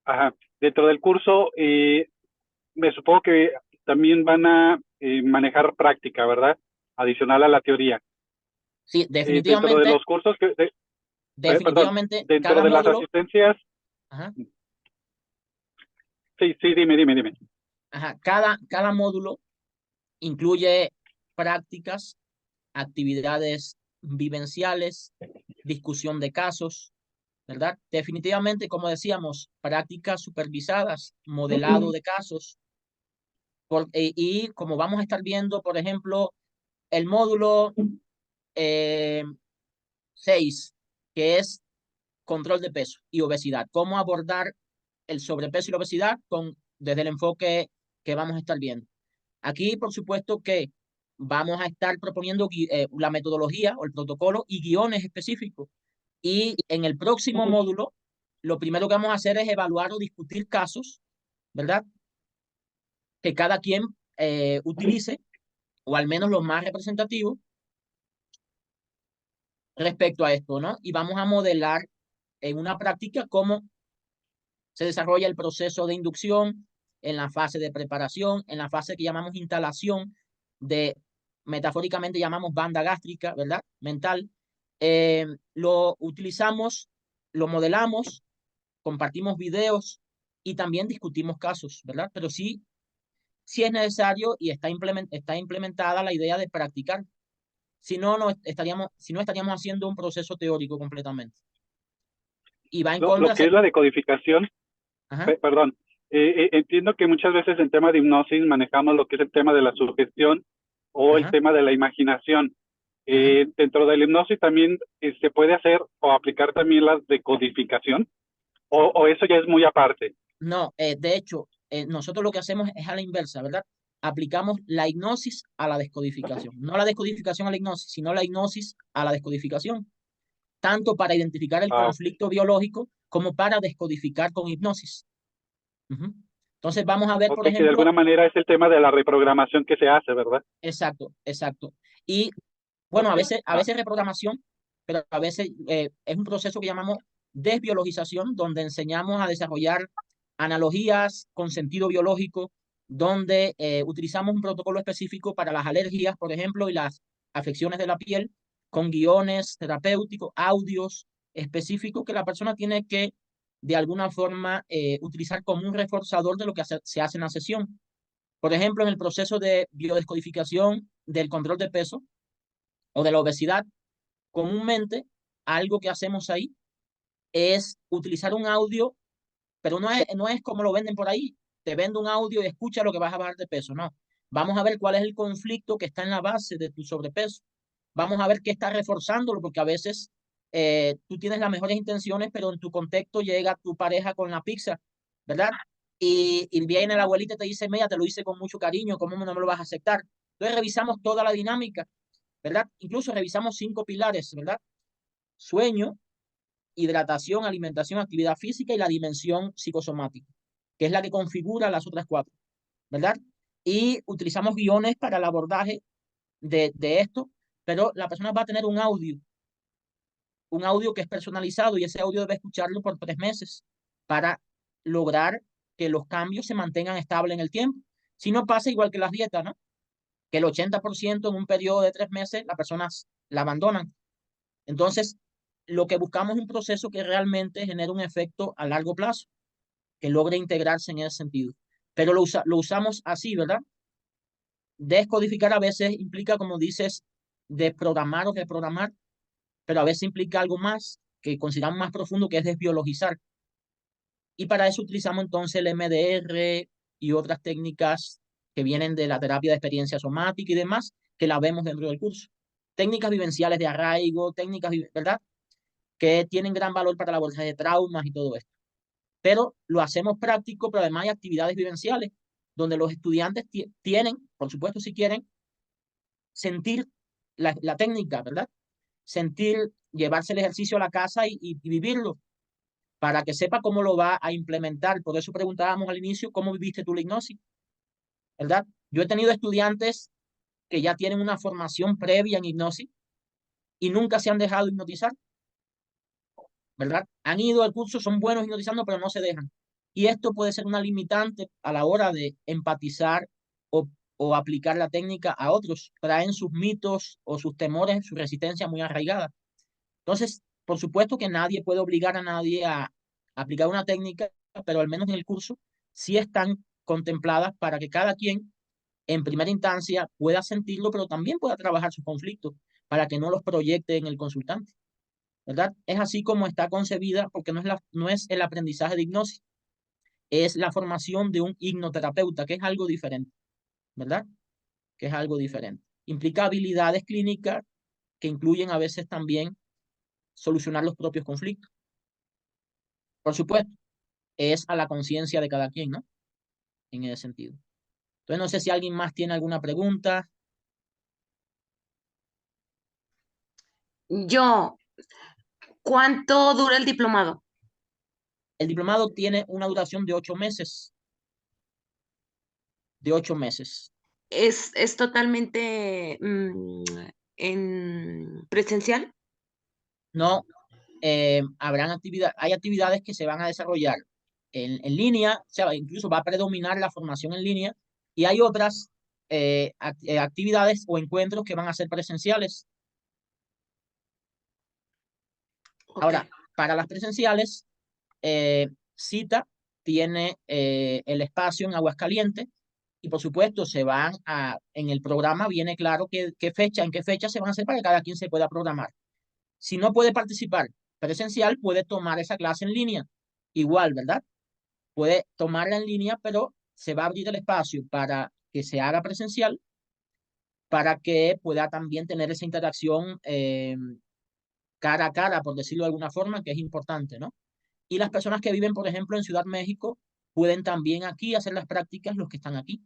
Ajá. Dentro del curso, me supongo que también van a manejar práctica, ¿verdad? Adicional a la teoría. Sí, Dentro de definitivamente, los cursos perdón, definitivamente dentro cada de las módulo, asistencias. ajá, Sí, dime. ajá, cada módulo incluye prácticas, actividades vivenciales, discusión de casos, ¿verdad? Definitivamente, como decíamos, prácticas supervisadas, modelado de casos, y como vamos a estar viendo, por ejemplo, el módulo 6, que es control de peso y obesidad. Cómo abordar el sobrepeso y la obesidad desde el enfoque que vamos a estar viendo. Aquí, por supuesto, que vamos a estar proponiendo la metodología o el protocolo y guiones específicos. Y en el próximo módulo, lo primero que vamos a hacer es evaluar o discutir casos, ¿verdad? Que cada quien utilice, o al menos los más representativos, respecto a esto, ¿no? Y vamos a modelar en una práctica cómo se desarrolla el proceso de inducción, en la fase de preparación, en la fase que llamamos instalación, metafóricamente llamamos banda gástrica, ¿verdad? Mental. Lo utilizamos, lo modelamos, compartimos videos y también discutimos casos, ¿verdad? Pero sí es necesario y está implementada la idea de practicar. Si no estaríamos haciendo un proceso teórico completamente. Y va en Lo contra. que es la decodificación, Ajá. perdón, entiendo que muchas veces en tema de hipnosis manejamos lo que es el tema de la sugestión o el Ajá. tema de la imaginación. Dentro de la hipnosis también se puede hacer o aplicar también la decodificación, o eso ya es muy aparte. No, de hecho, nosotros lo que hacemos es a la inversa, ¿verdad? Aplicamos la hipnosis a la descodificación. No la descodificación a la hipnosis, sino la hipnosis a la descodificación. Tanto para identificar el conflicto biológico como para descodificar con hipnosis. Entonces vamos a ver, por que de ejemplo, alguna manera es el tema de la reprogramación que se hace, ¿verdad? exacto, exacto. Y bueno, a veces reprogramación, pero a veces es un proceso que llamamos desbiologización, donde enseñamos a desarrollar analogías con sentido biológico, donde utilizamos un protocolo específico para las alergias, por ejemplo, y las afecciones de la piel, con guiones terapéuticos, audios específicos que la persona tiene que, de alguna forma, utilizar como un reforzador de lo que se hace en la sesión. Por ejemplo, en el proceso de biodescodificación del control de peso o de la obesidad, comúnmente algo que hacemos ahí es utilizar un audio, pero no es como lo venden por ahí. Te vendo un audio y escucha lo que vas a bajar de peso. No. Vamos a ver cuál es el conflicto que está en la base de tu sobrepeso. Vamos a ver qué está reforzándolo, porque a veces tú tienes las mejores intenciones, pero en tu contexto llega tu pareja con la pizza, ¿verdad? Y viene la abuelita y te dice, mira, te lo hice con mucho cariño, ¿cómo no me lo vas a aceptar? Entonces revisamos toda la dinámica, ¿verdad? Incluso revisamos 5 pilares, ¿verdad? Sueño, hidratación, alimentación, actividad física y la dimensión psicosomática, que es la que configura las otras 4, ¿verdad? Y utilizamos guiones para el abordaje de esto, pero la persona va a tener un audio que es personalizado, y ese audio debe escucharlo por 3 meses para lograr que los cambios se mantengan estables en el tiempo. Si no, pasa igual que las dietas, ¿no? Que el 80% en un periodo de 3 meses las personas la abandonan. Entonces, lo que buscamos es un proceso que realmente genere un efecto a largo plazo, que logre integrarse en ese sentido. Pero lo usamos así, ¿verdad? Descodificar a veces implica, como dices, desprogramar o reprogramar, pero a veces implica algo más que consideramos más profundo, que es desbiologizar. Y para eso utilizamos entonces el MDR y otras técnicas que vienen de la terapia de experiencia somática y demás, que la vemos dentro del curso. Técnicas vivenciales de arraigo, técnicas, ¿verdad?, que tienen gran valor para la bolsa de traumas y todo esto. Pero lo hacemos práctico, pero además hay actividades vivenciales, donde los estudiantes tienen, por supuesto, si quieren, sentir la técnica, ¿verdad? Sentir, llevarse el ejercicio a la casa y vivirlo, para que sepa cómo lo va a implementar. Por eso preguntábamos al inicio, ¿cómo viviste tú la hipnosis? ¿Verdad? Yo he tenido estudiantes que ya tienen una formación previa en hipnosis y nunca se han dejado hipnotizar, ¿verdad? Han ido al curso, son buenos hipnotizando, pero no se dejan. Y esto puede ser una limitante a la hora de empatizar o aplicar la técnica a otros. Traen sus mitos o sus temores, su resistencia muy arraigada. Entonces, por supuesto que nadie puede obligar a nadie a aplicar una técnica, pero al menos en el curso sí están contempladas para que cada quien en primera instancia pueda sentirlo, pero también pueda trabajar sus conflictos para que no los proyecte en el consultante, ¿verdad? Es así como está concebida, porque no es el aprendizaje de hipnosis, es la formación de un hipnoterapeuta, que es algo diferente, ¿verdad? Que es algo diferente. Implica habilidades clínicas que incluyen a veces también solucionar los propios conflictos. Por supuesto, es a la conciencia de cada quien, ¿no? En ese sentido. Entonces, no sé si alguien más tiene alguna pregunta. Yo, ¿cuánto dura el diplomado? El diplomado tiene una duración de 8 meses. De 8 meses. ¿Es totalmente en presencial? No, hay actividades que se van a desarrollar en línea, o sea, incluso va a predominar la formación en línea, y hay otras actividades o encuentros que van a ser presenciales. Okay. Ahora, para las presenciales, Cita tiene el espacio en Aguascalientes, y por supuesto en el programa viene claro en qué fecha se van a hacer para que cada quien se pueda programar. Si no puede participar presencial, puede tomar esa clase en línea. Igual, ¿verdad? Puede tomarla en línea, pero se va a abrir el espacio para que se haga presencial, para que pueda también tener esa interacción cara a cara, por decirlo de alguna forma, que es importante, ¿no? Y las personas que viven, por ejemplo, en Ciudad México, pueden también aquí hacer las prácticas, los que están aquí,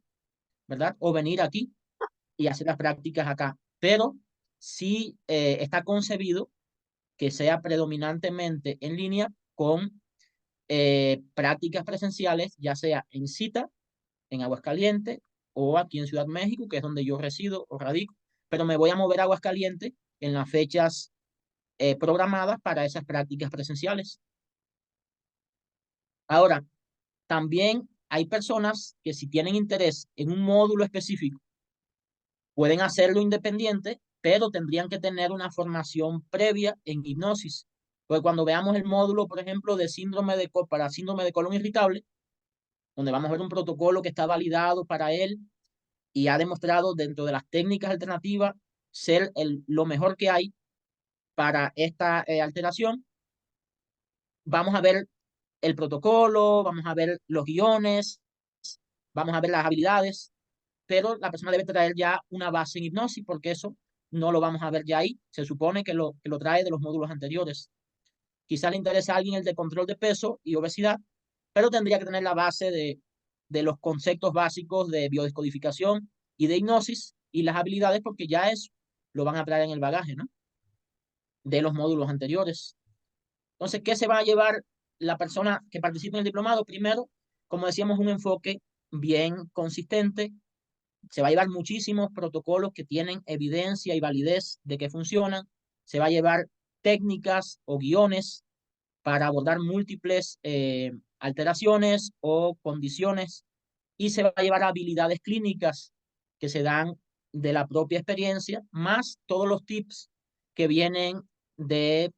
¿verdad? O venir aquí y hacer las prácticas acá. Pero sí está concebido que sea predominantemente en línea, con prácticas presenciales, ya sea en cita, en Aguascalientes, o aquí en Ciudad México, que es donde yo resido o radico, pero me voy a mover a Aguascalientes en las fechas programadas para esas prácticas presenciales. Ahora, también hay personas que si tienen interés en un módulo específico, pueden hacerlo independiente, pero tendrían que tener una formación previa en hipnosis. Porque cuando veamos el módulo, por ejemplo, de para síndrome de colon irritable, donde vamos a ver un protocolo que está validado para él y ha demostrado dentro de las técnicas alternativas ser lo mejor que hay para esta alteración, vamos a ver el protocolo, vamos a ver los guiones, vamos a ver las habilidades, pero la persona debe traer ya una base en hipnosis, porque eso no lo vamos a ver ya ahí. Se supone que lo trae de los módulos anteriores. Quizás le interesa a alguien el de control de peso y obesidad, pero tendría que tener la base de los conceptos básicos de biodescodificación y de hipnosis y las habilidades, porque ya eso lo van a traer en el bagaje, ¿no? De los módulos anteriores. Entonces, ¿qué se va a llevar la persona que participe en el diplomado? Primero, como decíamos, un enfoque bien consistente. Se va a llevar muchísimos protocolos que tienen evidencia y validez de que funcionan. Se va a llevar técnicas o guiones para abordar múltiples alteraciones o condiciones, y se va a llevar habilidades clínicas que se dan de la propia experiencia, más todos los tips que vienen de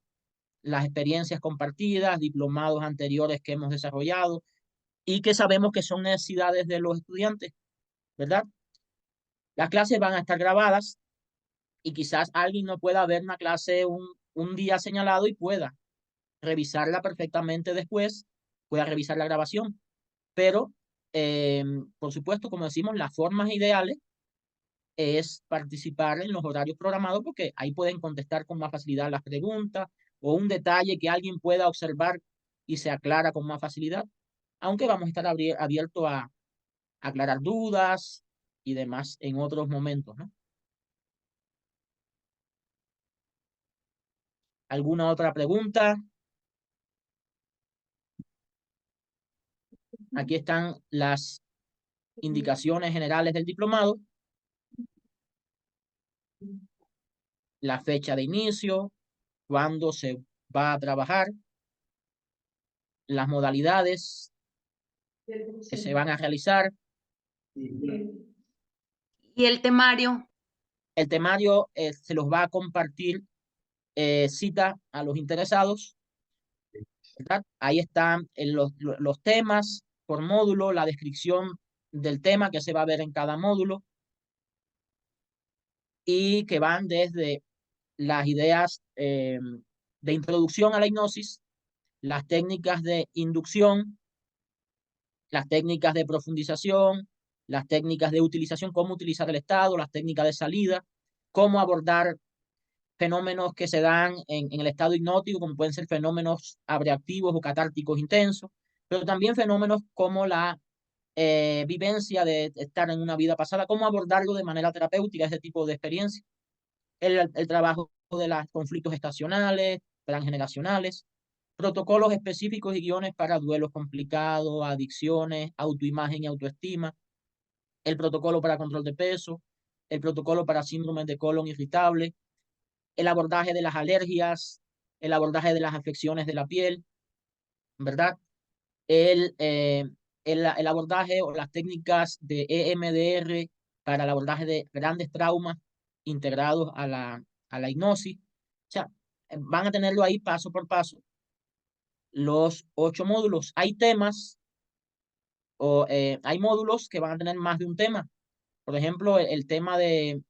las experiencias compartidas, diplomados anteriores que hemos desarrollado y que sabemos que son necesidades de los estudiantes, ¿verdad? Las clases van a estar grabadas y quizás alguien no pueda ver una clase un día señalado y pueda revisarla perfectamente después, pueda revisar la grabación. Pero, por supuesto, como decimos, las formas ideales es participar en los horarios programados, porque ahí pueden contestar con más facilidad las preguntas o un detalle que alguien pueda observar y se aclara con más facilidad, aunque vamos a estar abiertos a aclarar dudas y demás en otros momentos, ¿no? ¿Alguna otra pregunta? Aquí están las indicaciones generales del diplomado, la fecha de inicio, cuándo se va a trabajar, las modalidades que se van a realizar. ¿Y el temario? El temario se los va a compartir cita a los interesados, ¿verdad? Ahí están los temas por módulo, la descripción del tema que se va a ver en cada módulo y que van desde las ideas de introducción a la hipnosis, las técnicas de inducción, las técnicas de profundización, las técnicas de utilización, cómo utilizar el estado, las técnicas de salida, cómo abordar fenómenos que se dan en el estado hipnótico, como pueden ser fenómenos abreactivos o catárticos intensos, pero también fenómenos como la vivencia de estar en una vida pasada, cómo abordarlo de manera terapéutica, ese tipo de experiencia. El trabajo de los conflictos estacionales, transgeneracionales, protocolos específicos y guiones para duelos complicados, adicciones, autoimagen y autoestima, el protocolo para control de peso, el protocolo para síndrome de colon irritable, el abordaje de las alergias, el abordaje de las afecciones de la piel, ¿verdad? El abordaje o las técnicas de EMDR para el abordaje de grandes traumas integrados a la hipnosis. O sea, van a tenerlo ahí paso por paso, los 8 módulos. Hay temas o hay módulos que van a tener más de un tema. Por ejemplo, el tema del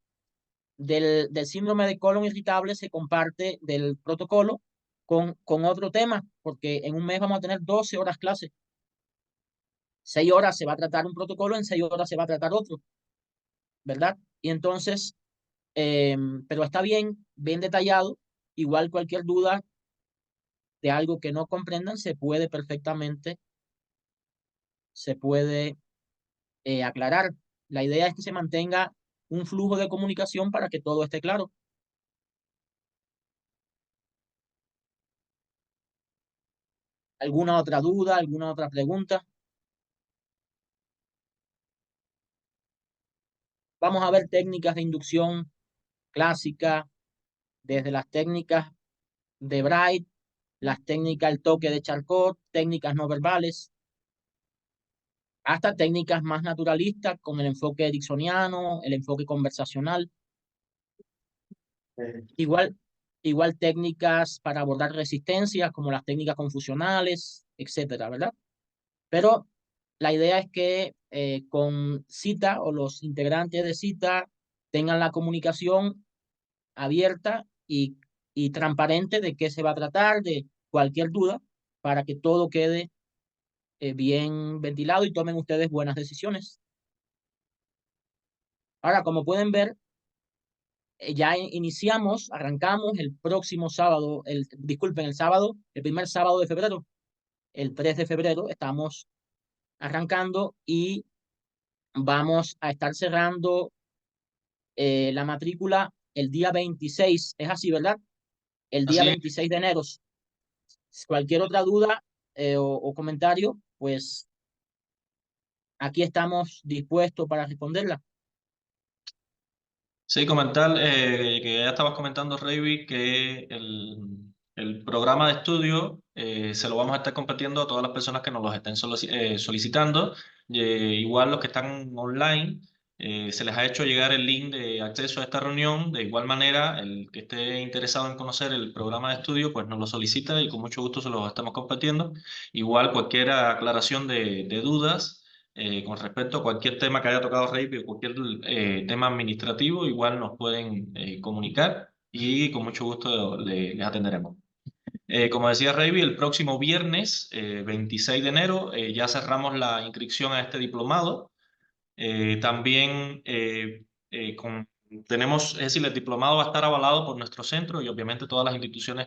síndrome de colon irritable se comparte del protocolo con otro tema, porque en un mes vamos a tener 12 horas clase. 6 horas se va a tratar un protocolo, en 6 horas se va a tratar otro, ¿verdad? Y entonces, pero está bien detallado. Igual cualquier duda de algo que no comprendan se puede perfectamente, aclarar. La idea es que se mantenga un flujo de comunicación para que todo esté claro. ¿Alguna otra duda? ¿Alguna otra pregunta? Vamos a ver técnicas de inducción clásica, desde las técnicas de Bright, las técnicas del toque de Charcot, técnicas no verbales, hasta técnicas más naturalistas con el enfoque ericksoniano, el enfoque conversacional. Igual técnicas para abordar resistencias como las técnicas confusionales, etcétera, ¿verdad? Pero la idea es que con CITA o los integrantes de CITA tengan la comunicación abierta y transparente de qué se va a tratar, de cualquier duda, para que todo quede bien ventilado y tomen ustedes buenas decisiones. Ahora, como pueden ver, ya iniciamos, arrancamos el próximo sábado, disculpen, el sábado, el primer sábado de febrero, el 3 de febrero, estamos arrancando y vamos a estar cerrando la matrícula el día 26. Es así, ¿verdad? El día Así es. 26 de enero. Cualquier otra duda o comentario, pues aquí estamos dispuestos para responderla. Sí, comentar que ya estabas comentando, Reiby, que el programa de estudio se lo vamos a estar compartiendo a todas las personas que nos los estén solicitando. Igual los que están online, se les ha hecho llegar el link de acceso a esta reunión. De igual manera, el que esté interesado en conocer el programa de estudio, pues nos lo solicita y con mucho gusto se los estamos compartiendo. Igual cualquier aclaración de dudas. Con respecto a cualquier tema que haya tocado Reiby o cualquier tema administrativo, igual nos pueden comunicar y con mucho gusto les atenderemos. Como decía Reiby, el próximo viernes, 26 de enero, ya cerramos la inscripción a este diplomado. También tenemos, es decir, el diplomado va a estar avalado por nuestro centro y obviamente todas las instituciones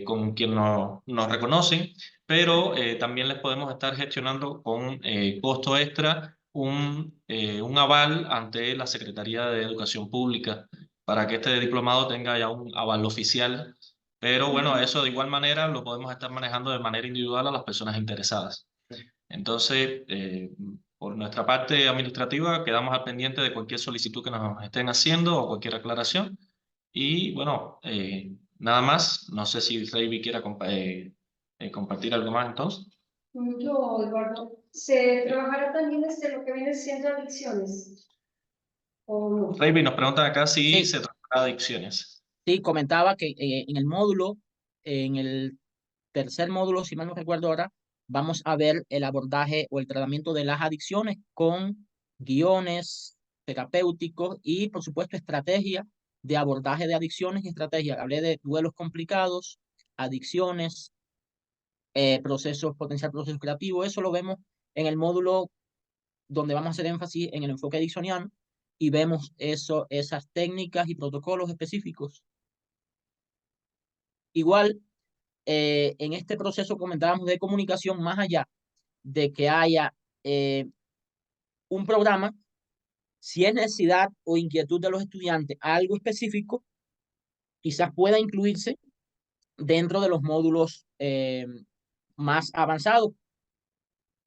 con quien nos reconocen, pero también les podemos estar gestionando con costo extra un aval ante la Secretaría de Educación Pública para que este diplomado tenga ya un aval oficial. Pero bueno, eso de igual manera lo podemos estar manejando de manera individual a las personas interesadas. Entonces, por nuestra parte administrativa, quedamos al pendiente de cualquier solicitud que nos estén haciendo o cualquier aclaración. Y bueno, nada más. No sé si Reiby quiera compartir algo más entonces. Yo, Eduardo, ¿se trabajará también lo que viene siendo adicciones? ¿O no? Reiby, nos preguntan acá si Sí. se trabajará de adicciones. Sí, comentaba que en el módulo, en el tercer módulo, si mal no recuerdo ahora, vamos a ver el abordaje o el tratamiento de las adicciones con guiones terapéuticos y, por supuesto, estrategia de abordaje de adicciones y estrategia. Hablé de duelos complicados, adicciones, potencial proceso creativo. Eso lo vemos en el módulo donde vamos a hacer énfasis en el enfoque adicsoniano y vemos esas técnicas y protocolos específicos. Igual, en este proceso comentábamos de comunicación, más allá de que haya un programa, si es necesidad o inquietud de los estudiantes algo específico, quizás pueda incluirse dentro de los módulos más avanzados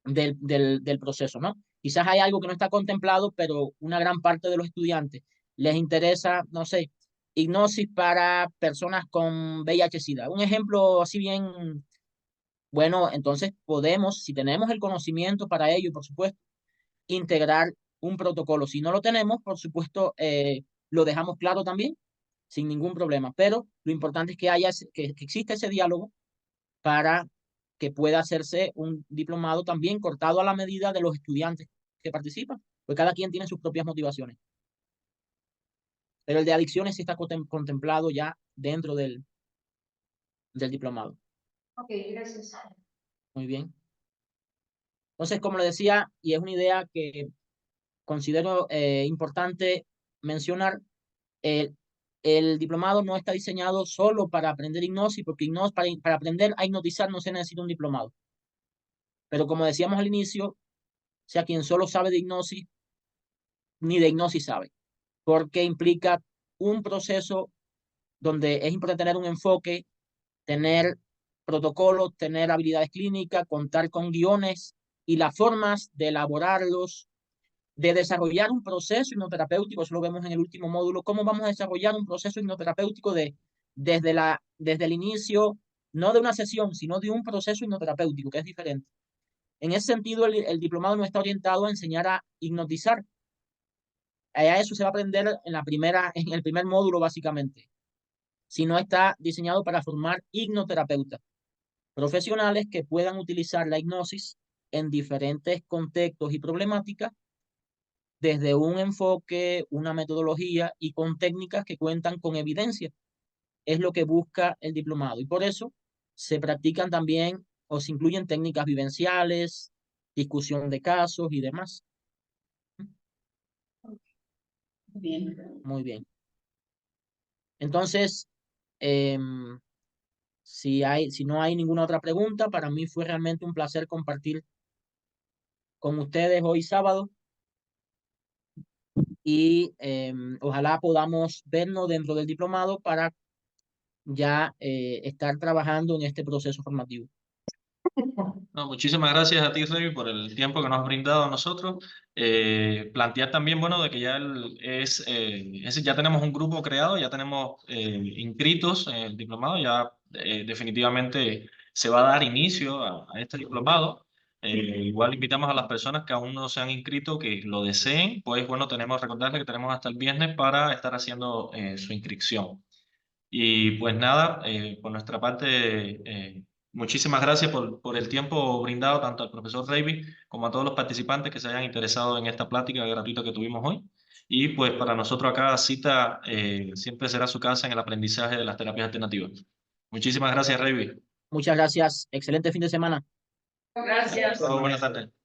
del proceso, ¿no? Quizás hay algo que no está contemplado, pero una gran parte de los estudiantes les interesa, no sé, hipnosis para personas con VIH-Sida. Un ejemplo así bien, bueno, entonces podemos, si tenemos el conocimiento para ello, por supuesto, integrar un protocolo. Si no lo tenemos, por supuesto, lo dejamos claro también, sin ningún problema. Pero lo importante es que exista ese diálogo para que pueda hacerse un diplomado también cortado a la medida de los estudiantes que participan, pues cada quien tiene sus propias motivaciones. Pero el de adicciones sí está contemplado ya dentro del diplomado. Ok, gracias. Muy bien. Entonces, como le decía, y es una idea que considero importante mencionar, el diplomado no está diseñado solo para aprender hipnosis, porque para aprender a hipnotizar no se necesita un diplomado. Pero como decíamos al inicio, o sea, quien solo sabe de hipnosis, ni de hipnosis sabe, porque implica un proceso donde es importante tener un enfoque, tener protocolos, tener habilidades clínicas, contar con guiones y las formas de elaborarlos, de desarrollar un proceso hipnoterapéutico. Eso lo vemos en el último módulo, cómo vamos a desarrollar un proceso hipnoterapéutico desde el inicio, no de una sesión, sino de un proceso hipnoterapéutico, que es diferente. En ese sentido, el diplomado no está orientado a enseñar a hipnotizar. A eso se va a aprender en el primer módulo, básicamente. Sino está diseñado para formar hipnoterapeutas profesionales que puedan utilizar la hipnosis en diferentes contextos y problemáticas, desde un enfoque, una metodología y con técnicas que cuentan con evidencia. Es lo que busca el diplomado. Y por eso se practican también o se incluyen técnicas vivenciales, discusión de casos y demás. Bien. Muy bien. Entonces, si no hay ninguna otra pregunta, para mí fue realmente un placer compartir con ustedes hoy sábado y ojalá podamos vernos dentro del diplomado para ya estar trabajando en este proceso formativo. No, muchísimas gracias a ti, Rey, por el tiempo que nos has brindado a nosotros. Plantear también, bueno, de que ya tenemos un grupo creado, ya tenemos inscritos en el diplomado, ya definitivamente se va a dar inicio a este diplomado. Igual invitamos a las personas que aún no se han inscrito, que lo deseen, pues bueno, recordarles que tenemos hasta el viernes para estar haciendo su inscripción. Y pues nada, por nuestra parte, muchísimas gracias por el tiempo brindado tanto al profesor Reiby como a todos los participantes que se hayan interesado en esta plática gratuita que tuvimos hoy. Y pues para nosotros acá Cita siempre será su casa en el aprendizaje de las terapias alternativas. Muchísimas gracias, Reiby. Muchas gracias. Excelente fin de semana. Gracias. Buenas tardes.